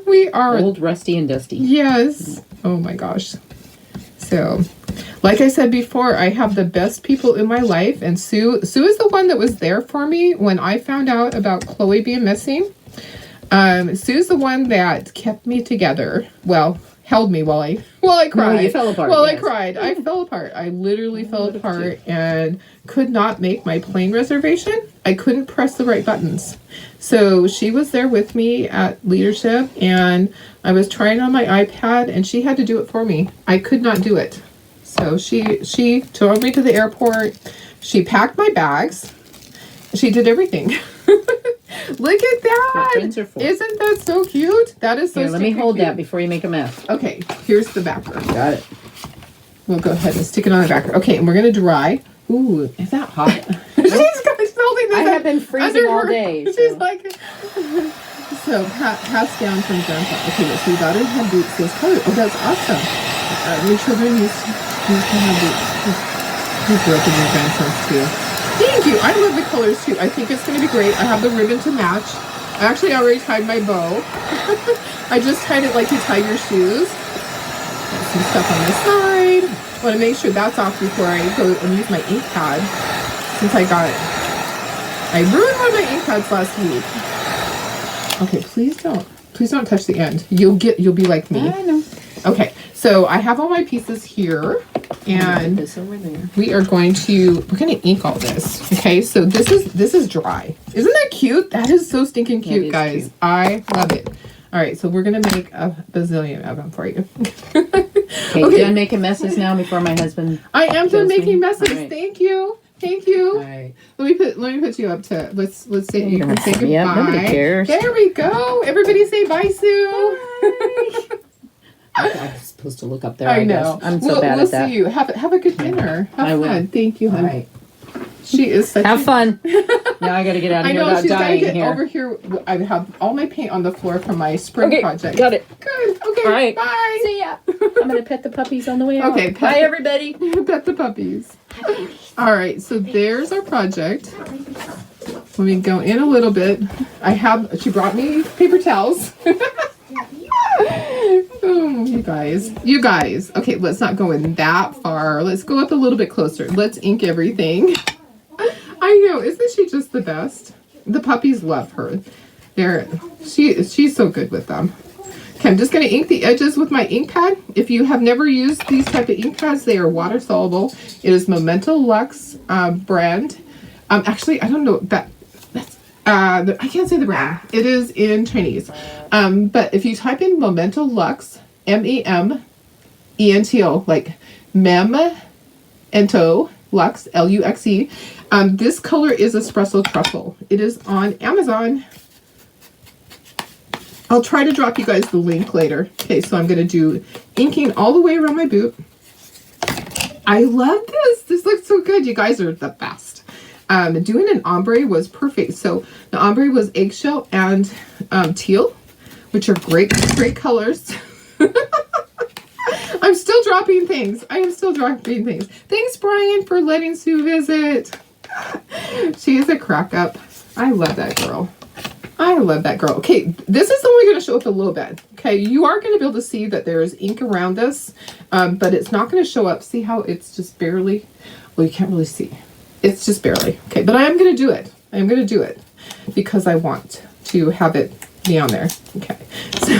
We are Old, rusty, and dusty. Yes. Oh my gosh. So, like I said before, I have the best people in my life, and Sue is the one that was there for me when I found out about Chloe being missing. Sue's the one that kept me together. Well, held me while I cried. No, you fell apart. While yes. I cried. I fell apart. I literally fell apart and could not make my plane reservation. I couldn't press the right buttons. So she was there with me at leadership, and I was trying on my iPad, and she had to do it for me. I could not do it. So she drove me to the airport. She packed my bags. She did everything. Look at that. Friends are full. Isn't that so cute? That is so Here, let me hold cute. that before you make a mess. Okay, here's the backer. Got it. We'll go ahead and stick it on the backer. Okay, and we're going to dry. Ooh, is that hot? She's holding this I up have been freezing under all her- day. She's So. like... So, pass down from grandpa. Okay, so we got her head boots. Those colors. Oh, that's awesome. Your children used to have boots. You grew up with your grandsons, too. Thank you. I love the colors, too. I think it's going to be great. I have the ribbon to match. I actually already tied my bow. I just tied it like you tie your shoes. Got some stuff on this side. I want to make sure that's off before I go and use my ink pad, since I ruined one of my ink pads last week. Okay, please don't touch the end. You'll be like me. I know. Okay, so I have all my pieces here, and This over there. we're going to ink all this. Okay, so this is dry. Isn't that cute? That is so stinking That cute, is guys. cute. I love it. All right, so we're gonna make a bazillion of them for you. Okay, Okay. done making messes now before my husband. I am done Kills me. making messes. All right. Thank you. Thank you. All right. Let me put you up to let's say You you don't can have say to. goodbye. Yeah, nobody cares. There we go. Everybody say bye, Sue. I'm supposed to look up there. I I know. guess. I'm so we'll, bad we'll at that. see you. Have a good dinner. Have I will. fun. Thank you, All honey. right. She is such Have a fun. Now I got to get out of I here know without she's gotta dying get here. over here. I have all my paint on the floor from my spring Okay, project. got it. Good. Okay. All right. Bye. See ya. I'm gonna pet the puppies on the way out. Okay, Bye, everybody. Pet the puppies. All right, so there's our project. Let me go in a little bit. She brought me paper towels. Oh, you guys. Okay, let's not go in that far. Let's go up a little bit closer. Let's ink everything. I know, isn't she just the best? The puppies love her. She's so good with them. Okay, I'm just going to ink the edges with my ink pad. If you have never used these type of ink pads, they are water soluble. It is Memento Luxe brand. Actually, I don't know I can't say the brand. It is in Chinese. But if you type in Memento Luxe, MEMENTO, like Memento Luxe, LUXE. This color is Espresso Truffle. It is on Amazon. I'll try to drop you guys the link later. Okay, so I'm going to do inking all the way around my boot. I love this. This looks so good. You guys are the best. Doing an ombre was perfect. So the ombre was eggshell and teal, which are great colors. I'm still dropping things. I am still dropping things. Thanks, Brian, for letting Sue visit. She is a crack up. I love that girl. I love that girl. Okay, this is only going to show up a little bit. Okay, you are going to be able to see that there is ink around this, but it's not going to show up. See how it's just barely, well, you can't really see. It's just barely. Okay, but I am going to do it. I am going to do it because I want to have it be on there. Okay, so,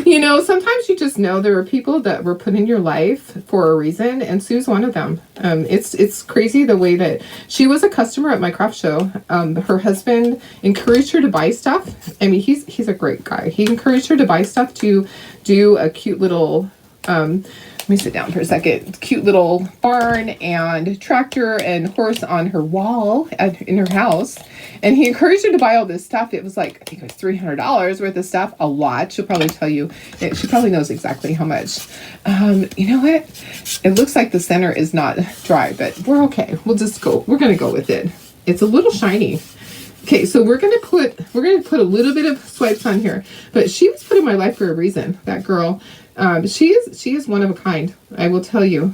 you know, sometimes you just know there are people that were put in your life for a reason, and Sue's one of them. It's crazy the way that she was a customer at my craft show. Her husband encouraged her to buy stuff. I mean, he's a great guy. He encouraged her to buy stuff to do a cute little, let me sit down for a second. Cute little barn and tractor and horse on her wall in her house. And he encouraged her to buy all this stuff. It was like, I think it was $300 worth of stuff. A lot. She'll probably tell you. She probably knows exactly how much. You know what? It looks like the center is not dry, but we're okay. We'll just go. We're going to go with it. It's a little shiny. Okay, so we're gonna put a little bit of swipes on here. But she was put in my life for a reason. That girl. She is one of a kind, I will tell you.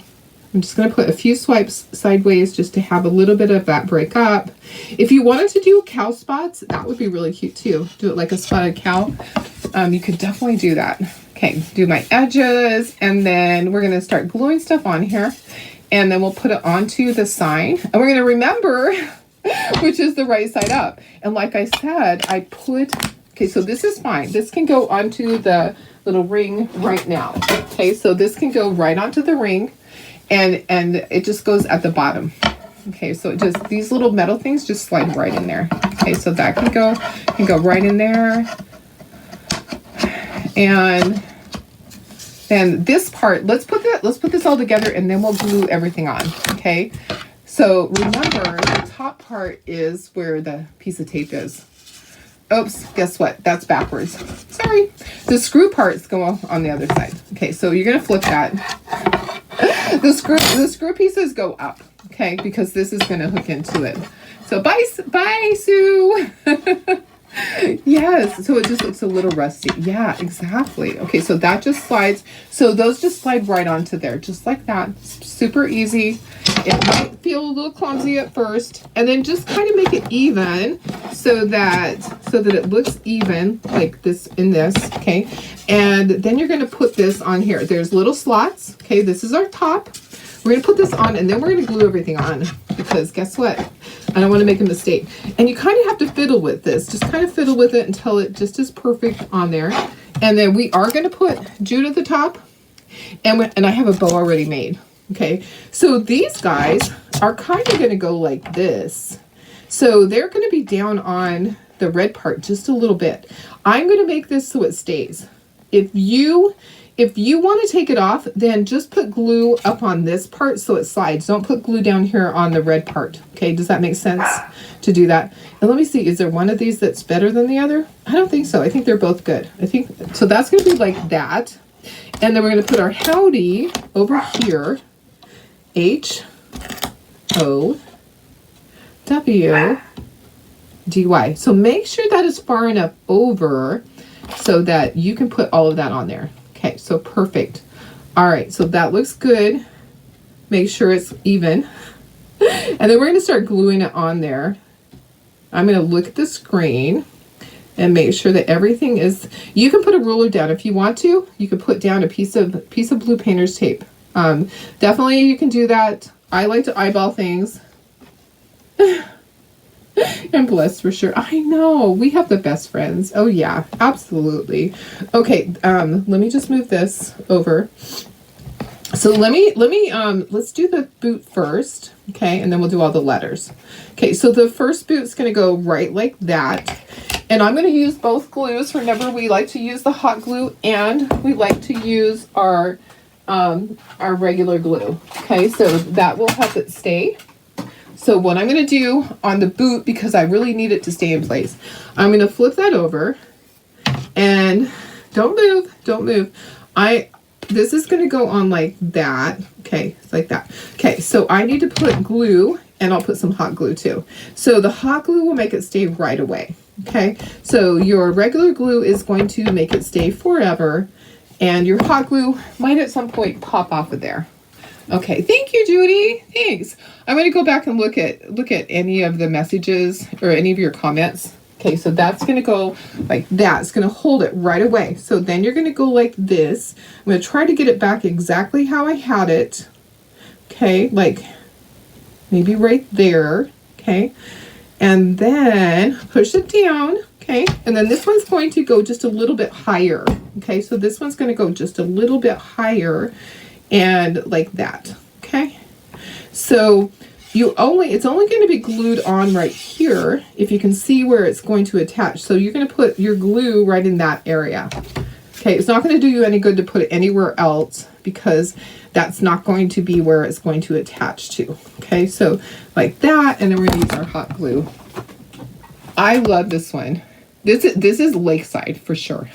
I'm just going to put a few swipes sideways just to have a little bit of that break up. If you wanted to do cow spots, that would be really cute too. Do it like a spotted cow. You could definitely do that. Okay, do my edges, and then we're going to start gluing stuff on here, and then we'll put it onto the sign, and we're going to remember which is the right side up. And like I said, okay, so this is fine. This can go onto the little ring right now. Okay, so this can go right onto the ring, and it just goes at the bottom. Okay, so it just, these little metal things just slide right in there. Okay, so that can go right in there. And then this part, let's put this all together, and then we'll glue everything on. Okay, so remember, the top part is where the piece of tape is. Oops, guess what? That's backwards. Sorry. The screw parts go on the other side. Okay, so you're going to flip that. The screw pieces go up, okay, because this is going to hook into it. So bye, Sue. Yes, so it just looks a little rusty. Yeah, exactly. Okay, so that just slides. So those just slide right onto there, just like that. Super easy. It might feel a little clumsy at first, and then just kind of make it even so that it looks even like this in this. Okay, and then you're going to put this on here. There's little slots. Okay, this is our top. We're going to put this on, and then we're going to glue everything on, because guess what? I don't want to make a mistake. And you kind of have to fiddle with this. Just kind of fiddle with it until it just is perfect on there. And then we are going to put jute at the top, and I have a bow already made. Okay, so these guys are kind of going to go like this. So they're going to be down on the red part just a little bit. I'm going to make this so it stays. If you want to take it off, then just put glue up on this part so it slides. Don't put glue down here on the red part. Okay, does that make sense to do that? And let me see, is there one of these that's better than the other? I don't think so. I think they're both good. I think so. That's going to be like that. And then we're going to put our Howdy over here. H-O-W-D-Y. So make sure that is far enough over so that you can put all of that on there. Okay, so perfect. All right, so that looks good. Make sure it's even. And then we're going to start gluing it on there. I'm going to look at the screen and make sure that everything is, you can put a ruler down if you want to. You can put down a piece of blue painter's tape. Definitely you can do that. I like to eyeball things. I'm blessed for sure. I know, we have the best friends. Oh yeah, absolutely. Okay, let me just move this over. So let's do the boot first, okay, and then we'll do all the letters. Okay, so the first boot's gonna go right like that, and I'm gonna use both glues. Remember, we like to use the hot glue, and we like to use our regular glue. Okay, so that will help it stay. So what I'm going to do on the boot, because I really need it to stay in place, I'm going to flip that over, and don't move. This is going to go on like that. Okay, it's like that. Okay, so I need to put glue, and I'll put some hot glue too. So the hot glue will make it stay right away. Okay, so your regular glue is going to make it stay forever, and your hot glue might at some point pop off of there. Okay, thank you, Judy. Thanks. I'm going to go back and look at any of the messages or any of your comments. Okay, so that's going to go like that. It's going to hold it right away. So then you're going to go like this. I'm going to try to get it back exactly how I had it. Okay, like maybe right there. Okay, and then push it down. Okay, and then this one's going to go just a little bit higher. Okay, so this one's going to go just a little bit higher and like that. Okay, so it's only going to be glued on right here if you can see where it's going to attach. So you're going to put your glue right in that area. Okay, it's not going to do you any good to put it anywhere else because that's not going to be where it's going to attach to. Okay, so like that, and then we're going to use our hot glue. I love this one. This is Lakeside for sure.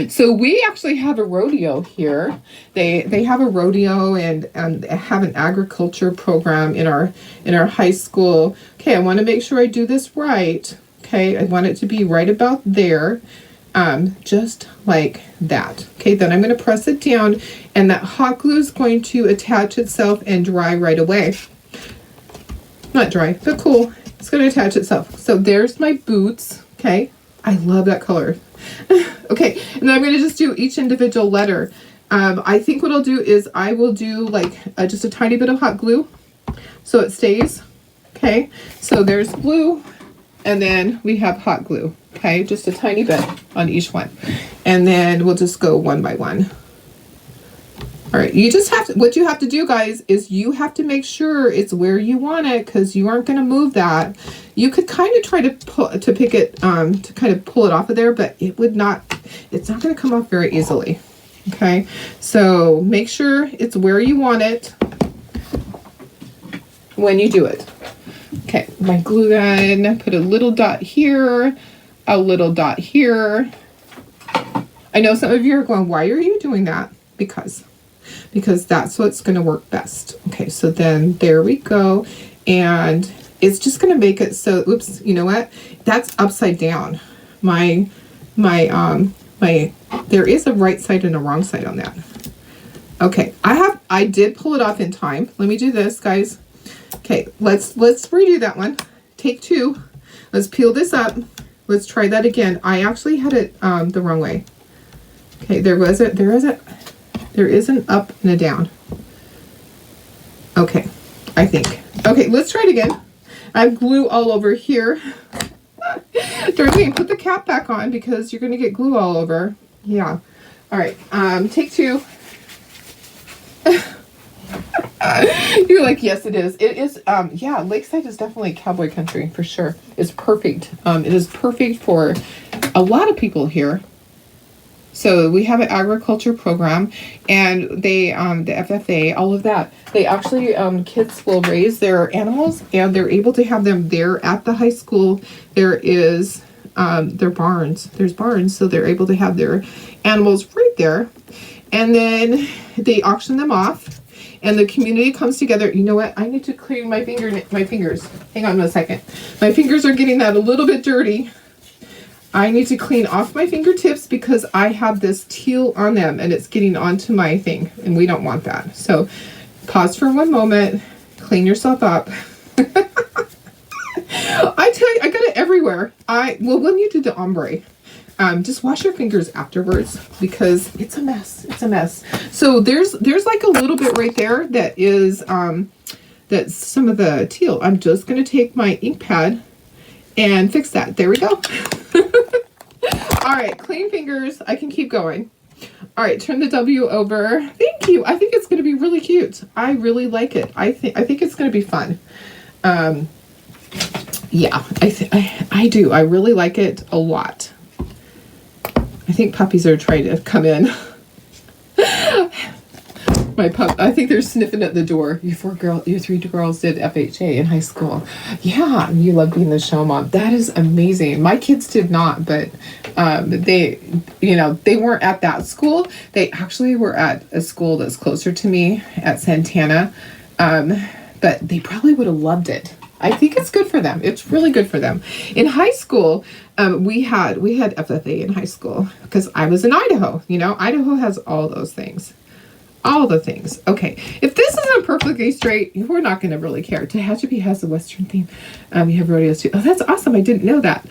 So we actually have a rodeo here. They have a rodeo and have an agriculture program in our high school. Okay, I want to make sure I do this right. Okay, I want it to be right about there. Just like that. Okay, then I'm going to press it down, and that hot glue is going to attach itself and dry right away. Not dry, but cool. It's going to attach itself. So there's my boots. Okay, I love that color. Okay, and then I'm going to just do each individual letter. I think what I'll do is I will do like just a tiny bit of hot glue so it stays. Okay, so there's blue, and then we have hot glue. Okay, just a tiny bit on each one, and then we'll just go one by one. All right, you just have to, what you have to do, guys, is you have to make sure it's where you want it, because you aren't going to move that. You could kind of try to pick it, to kind of pull it off of there, but it's not going to come off very easily. Okay, so make sure it's where you want it when you do it. Okay, my glue gun, put a little dot here, a little dot here. I know some of you are going, why are you doing that? Because that's what's going to work best. Okay, so then there we go. And it's just going to make it so, oops, you know what? That's upside down. There is a right side and a wrong side on that. Okay, I did pull it off in time. Let me do this, guys. Okay, let's redo that one. Take two. Let's peel this up. Let's try that again. I actually had it the wrong way. Okay, there is an up and a down. Okay, I think. Okay, let's try it again. I have glue all over here. Darlene, put the cap back on because you're going to get glue all over. Yeah. All right, take two. You're like, yes, it is. It is, yeah, Lakeside is definitely cowboy country for sure. It's perfect. It is perfect for a lot of people here. So we have an agriculture program, and they, the FFA, all of that. They actually, kids will raise their animals, and they're able to have them there at the high school. There is, their barns. There's barns, so they're able to have their animals right there. And then they auction them off, and the community comes together. You know what? I need to clean my fingers. Hang on a second. My fingers are getting that a little bit dirty. I need to clean off my fingertips because I have this teal on them and it's getting onto my thing, and we don't want that. So pause for one moment, clean yourself up. I tell you, I got it everywhere. Well, when you do the ombre, just wash your fingers afterwards because it's a mess. It's a mess. So there's like a little bit right there that is, that's some of the teal. I'm just going to take my ink pad and fix that. There we go. All right, clean fingers. I can keep going. All right, turn the W over. Thank you. I think it's going to be really cute. I really like it. I think it's going to be fun. Yeah, I do. I really like it a lot. I think puppies are trying to come in. I think they're sniffing at the door. You three girls did FHA in high school. Yeah, you love being the show mom. That is amazing. My kids did not, but they weren't at that school. They actually were at a school that's closer to me at Santana. But they probably would have loved it. I think it's good for them. It's really good for them. In high school, we had FFA in high school because I was in Idaho. You know, Idaho has all those things. All the things. Okay, if this isn't perfectly straight, we're not going to really care. Tehachapi has a Western theme. You have rodeos too. Oh, that's awesome. I didn't know that.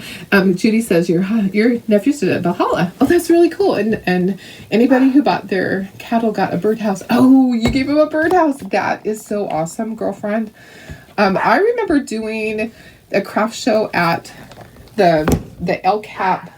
Judy says your nephews did it at Valhalla. Oh, that's really cool. And anybody who bought their cattle got a birdhouse. Oh, you gave them a birdhouse. That is so awesome, girlfriend. I remember doing a craft show at the El Cap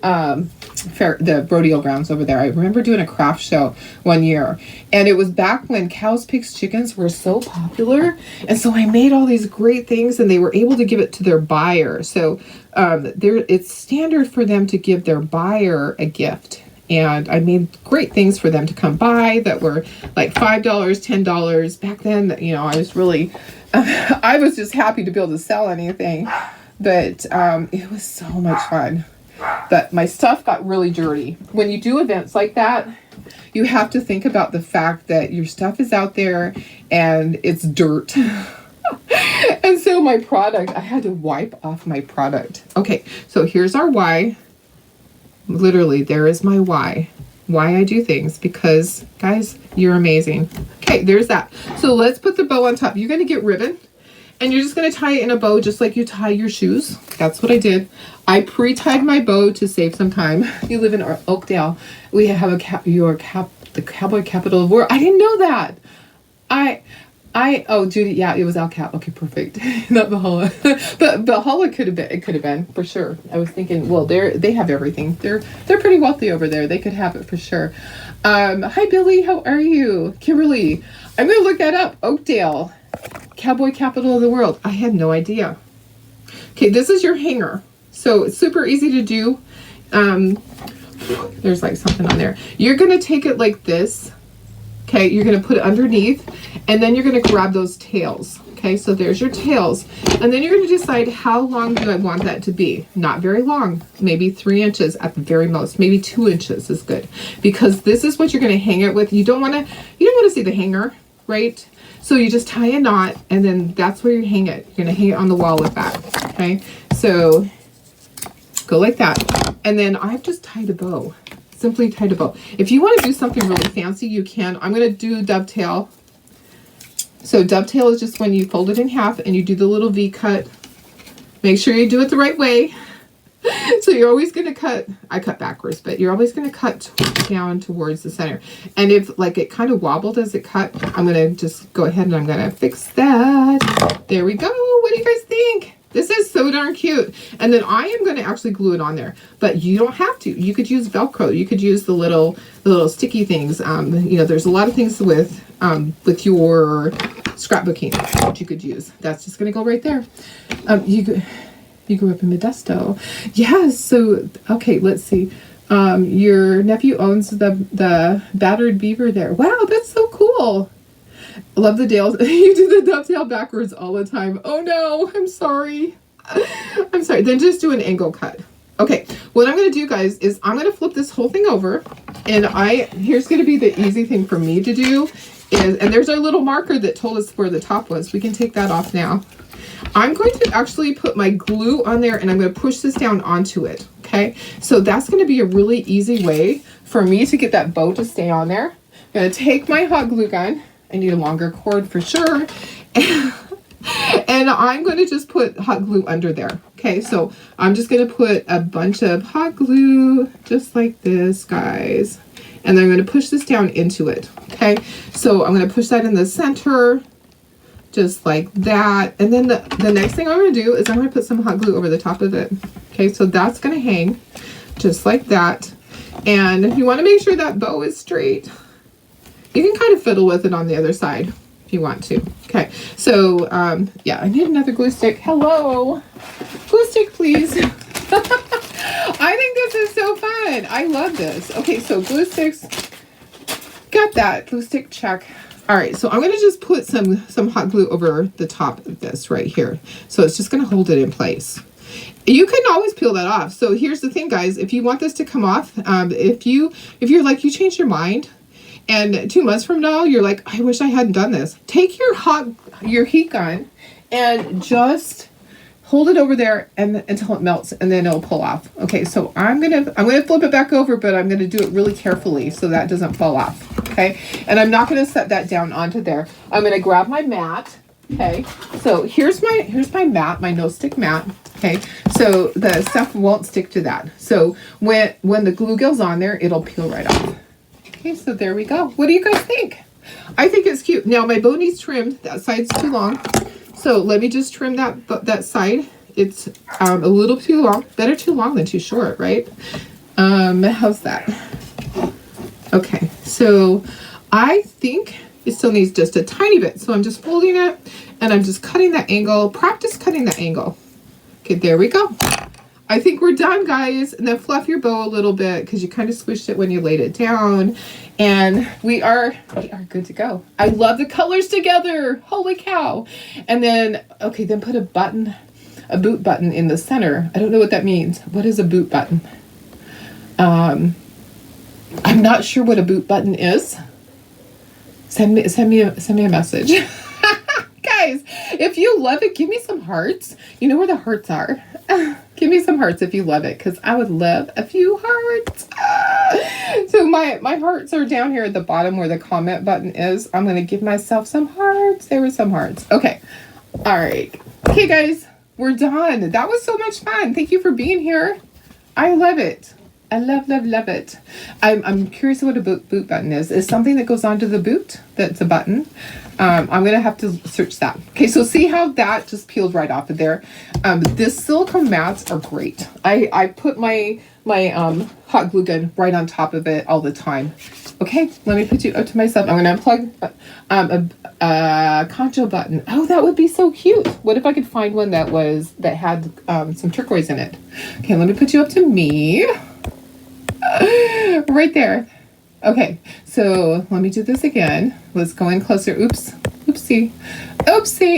fair, the rodeo grounds over there. I remember doing a craft show one year, and it was back when cows, pigs, chickens were so popular, and so I made all these great things, and they were able to give it to their buyer. So it's standard for them to give their buyer a gift. And I made great things for them to come buy that were like $5, $10. Back then, you know, I was really, I was just happy to be able to sell anything. But it was so much fun. But my stuff got really dirty. When you do events like that, you have to think about the fact that your stuff is out there and it's dirt. And so my product, I had to wipe off my product. Okay, so here's our why. Literally, there is my why. Why I do things, because guys, you're amazing. Okay, there's that. So let's put the bow on top. You're going to get ribbon, and you're just going to tie it in a bow just like you tie your shoes. That's what I did. I pre-tied my bow to save some time. You live in Oakdale. We have the cowboy capital of the world. I didn't know that. Oh, Judy, yeah, it was Al Cap. Okay, perfect. Not Valhalla. But Valhalla could have been, for sure. I was thinking, well, they have everything. They're pretty wealthy over there. They could have it for sure. Hi, Billy. How are you? Kimberly. I'm going to look that up. Oakdale, cowboy capital of the world. I had no idea. Okay, this is your hanger. So it's super easy to do. There's like something on there. You're going to take it like this. Okay, you're going to put it underneath, and then you're going to grab those tails. Okay, so there's your tails. And then you're going to decide how long do I want that to be. Not very long, maybe 3 inches at the very most. Maybe 2 inches is good, because this is what you're going to hang it with. You don't want to see the hanger, right? So you just tie a knot, and then that's where you hang it. You're going to hang it on the wall with that. Okay, so go like that. And then I've just tied a bow. Simply tied a bow. If you want to do something really fancy, you can. I'm going to do dovetail. So dovetail is just when you fold it in half and you do the little V cut. Make sure you do it the right way. So you're always going to cut, I cut backwards, but you're always going to cut down towards the center. And if like it kind of wobbled as it cut, I'm going to just go ahead and I'm going to fix that. There we go. What do you guys think? This is so darn cute. And then I am going to actually glue it on there, but you don't have to. You could use Velcro. You could use the little sticky things. You know, there's a lot of things with your scrapbooking that you could use. That's just going to go right there. You grew up in Modesto. Yeah. So, okay, let's see. Your nephew owns the battered beaver there. Wow, that's so cool. I love the Dales. You do the dovetail backwards all the time. Oh no, I'm sorry. I'm sorry. Then just do an angle cut. Okay, what I'm going to do, guys, is I'm going to flip this whole thing over. And here's going to be the easy thing for me to do. And there's our little marker that told us where the top was. We can take that off now. I'm going to actually put my glue on there, and I'm going to push this down onto it. Okay, so that's going to be a really easy way for me to get that bow to stay on there. I'm going to take my hot glue gun. I need a longer cord for sure. And I'm going to just put hot glue under there. Okay, so I'm just going to put a bunch of hot glue just like this, guys. And then I'm going to push this down into it. Okay, so I'm going to push that in the center just like that. And then the next thing I'm going to do is I'm going to put some hot glue over the top of it. Okay, so that's going to hang just like that. And you want to make sure that bow is straight. You can kind of fiddle with it on the other side if you want to. Okay, so yeah, I need another glue stick. Hello, glue stick, please. I think this is so fun. I love this. Okay, so glue sticks, got that. Glue stick, check. All right, so I'm gonna just put some hot glue over the top of this right here. So it's just gonna hold it in place. You can always peel that off. So here's the thing, guys. If you want this to come off, if you're like, you change your mind, and 2 months from now, you're like, I wish I hadn't done this. Take your heat gun and just hold it over there and until it melts, and then it'll pull off. Okay, so I'm gonna flip it back over, but I'm gonna do it really carefully so that doesn't fall off. Okay, and I'm not gonna set that down onto there. I'm gonna grab my mat. Okay, so here's my mat, my no stick mat. Okay, so the stuff won't stick to that. So when the glue goes on there, it'll peel right off. Okay, so there we go. What do you guys think? I think it's cute. Now my bow needs trimmed. That side's too long. So let me just trim that side. It's a little too long. Better too long than too short, right? How's that? Okay, so I think it still needs just a tiny bit. So I'm just folding it and I'm just cutting that angle. Practice cutting that angle. Okay, there we go. I think we're done, guys. And then fluff your bow a little bit because you kind of squished it when you laid it down. And we are good to go. I love the colors together. Holy cow. And then, okay, then put a boot button in the center. I don't know what that means. What is a boot button? I'm not sure what a boot button is. Send me a message. Guys, if you love it, give me some hearts. You know where the hearts are. Give me some hearts if you love it, because I would love a few hearts. So my hearts are down here at the bottom where the comment button is. I'm going to give myself some hearts. There were some hearts. Okay. All right. Okay, guys, we're done. That was so much fun. Thank you for being here. I love it. I love it. I'm curious what a boot button is. Is something that goes onto the boot that's a button. I'm going to have to search that. Okay, so see how that just peeled right off of there. This silicone mats are great. I put my hot glue gun right on top of it all the time. Okay, let me put you up to myself. I'm going to unplug a concho button. Oh, that would be so cute. What if I could find one that had some turquoise in it? Okay, let me put you up to me. Right there. Okay, so let me do this again. Let's go in closer. Oopsie.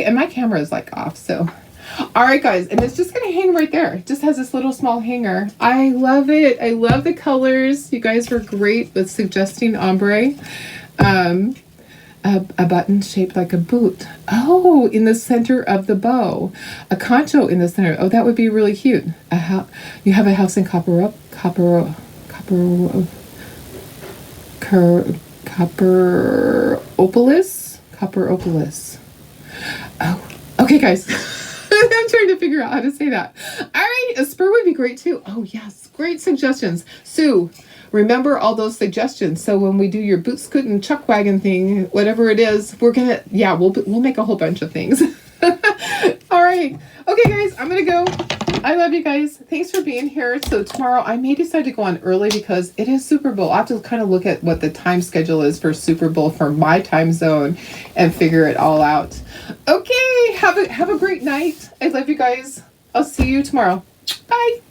And my camera is like off, so. All right, guys, and it's just gonna hang right there. It just has this little small hanger. I love it. I love the colors. You guys were great with suggesting ombre. A button shaped like a boot. Oh, in the center of the bow. A concho in the center. Oh, that would be really cute. You have a house in Copperopolis. Oh, okay, guys. I'm trying to figure out how to say that. All right, a spur would be great too. Oh yes, great suggestions. Sue, remember all those suggestions. So when we do your boot scootin' chuck wagon thing, whatever it is, we'll make a whole bunch of things. All right. Okay, guys, I'm gonna go. I love you guys. Thanks for being here. So tomorrow I may decide to go on early because it is Super Bowl. I have to kind of look at what the time schedule is for Super Bowl for my time zone and figure it all out. Okay, have a great night. I love you guys. I'll see you tomorrow. Bye.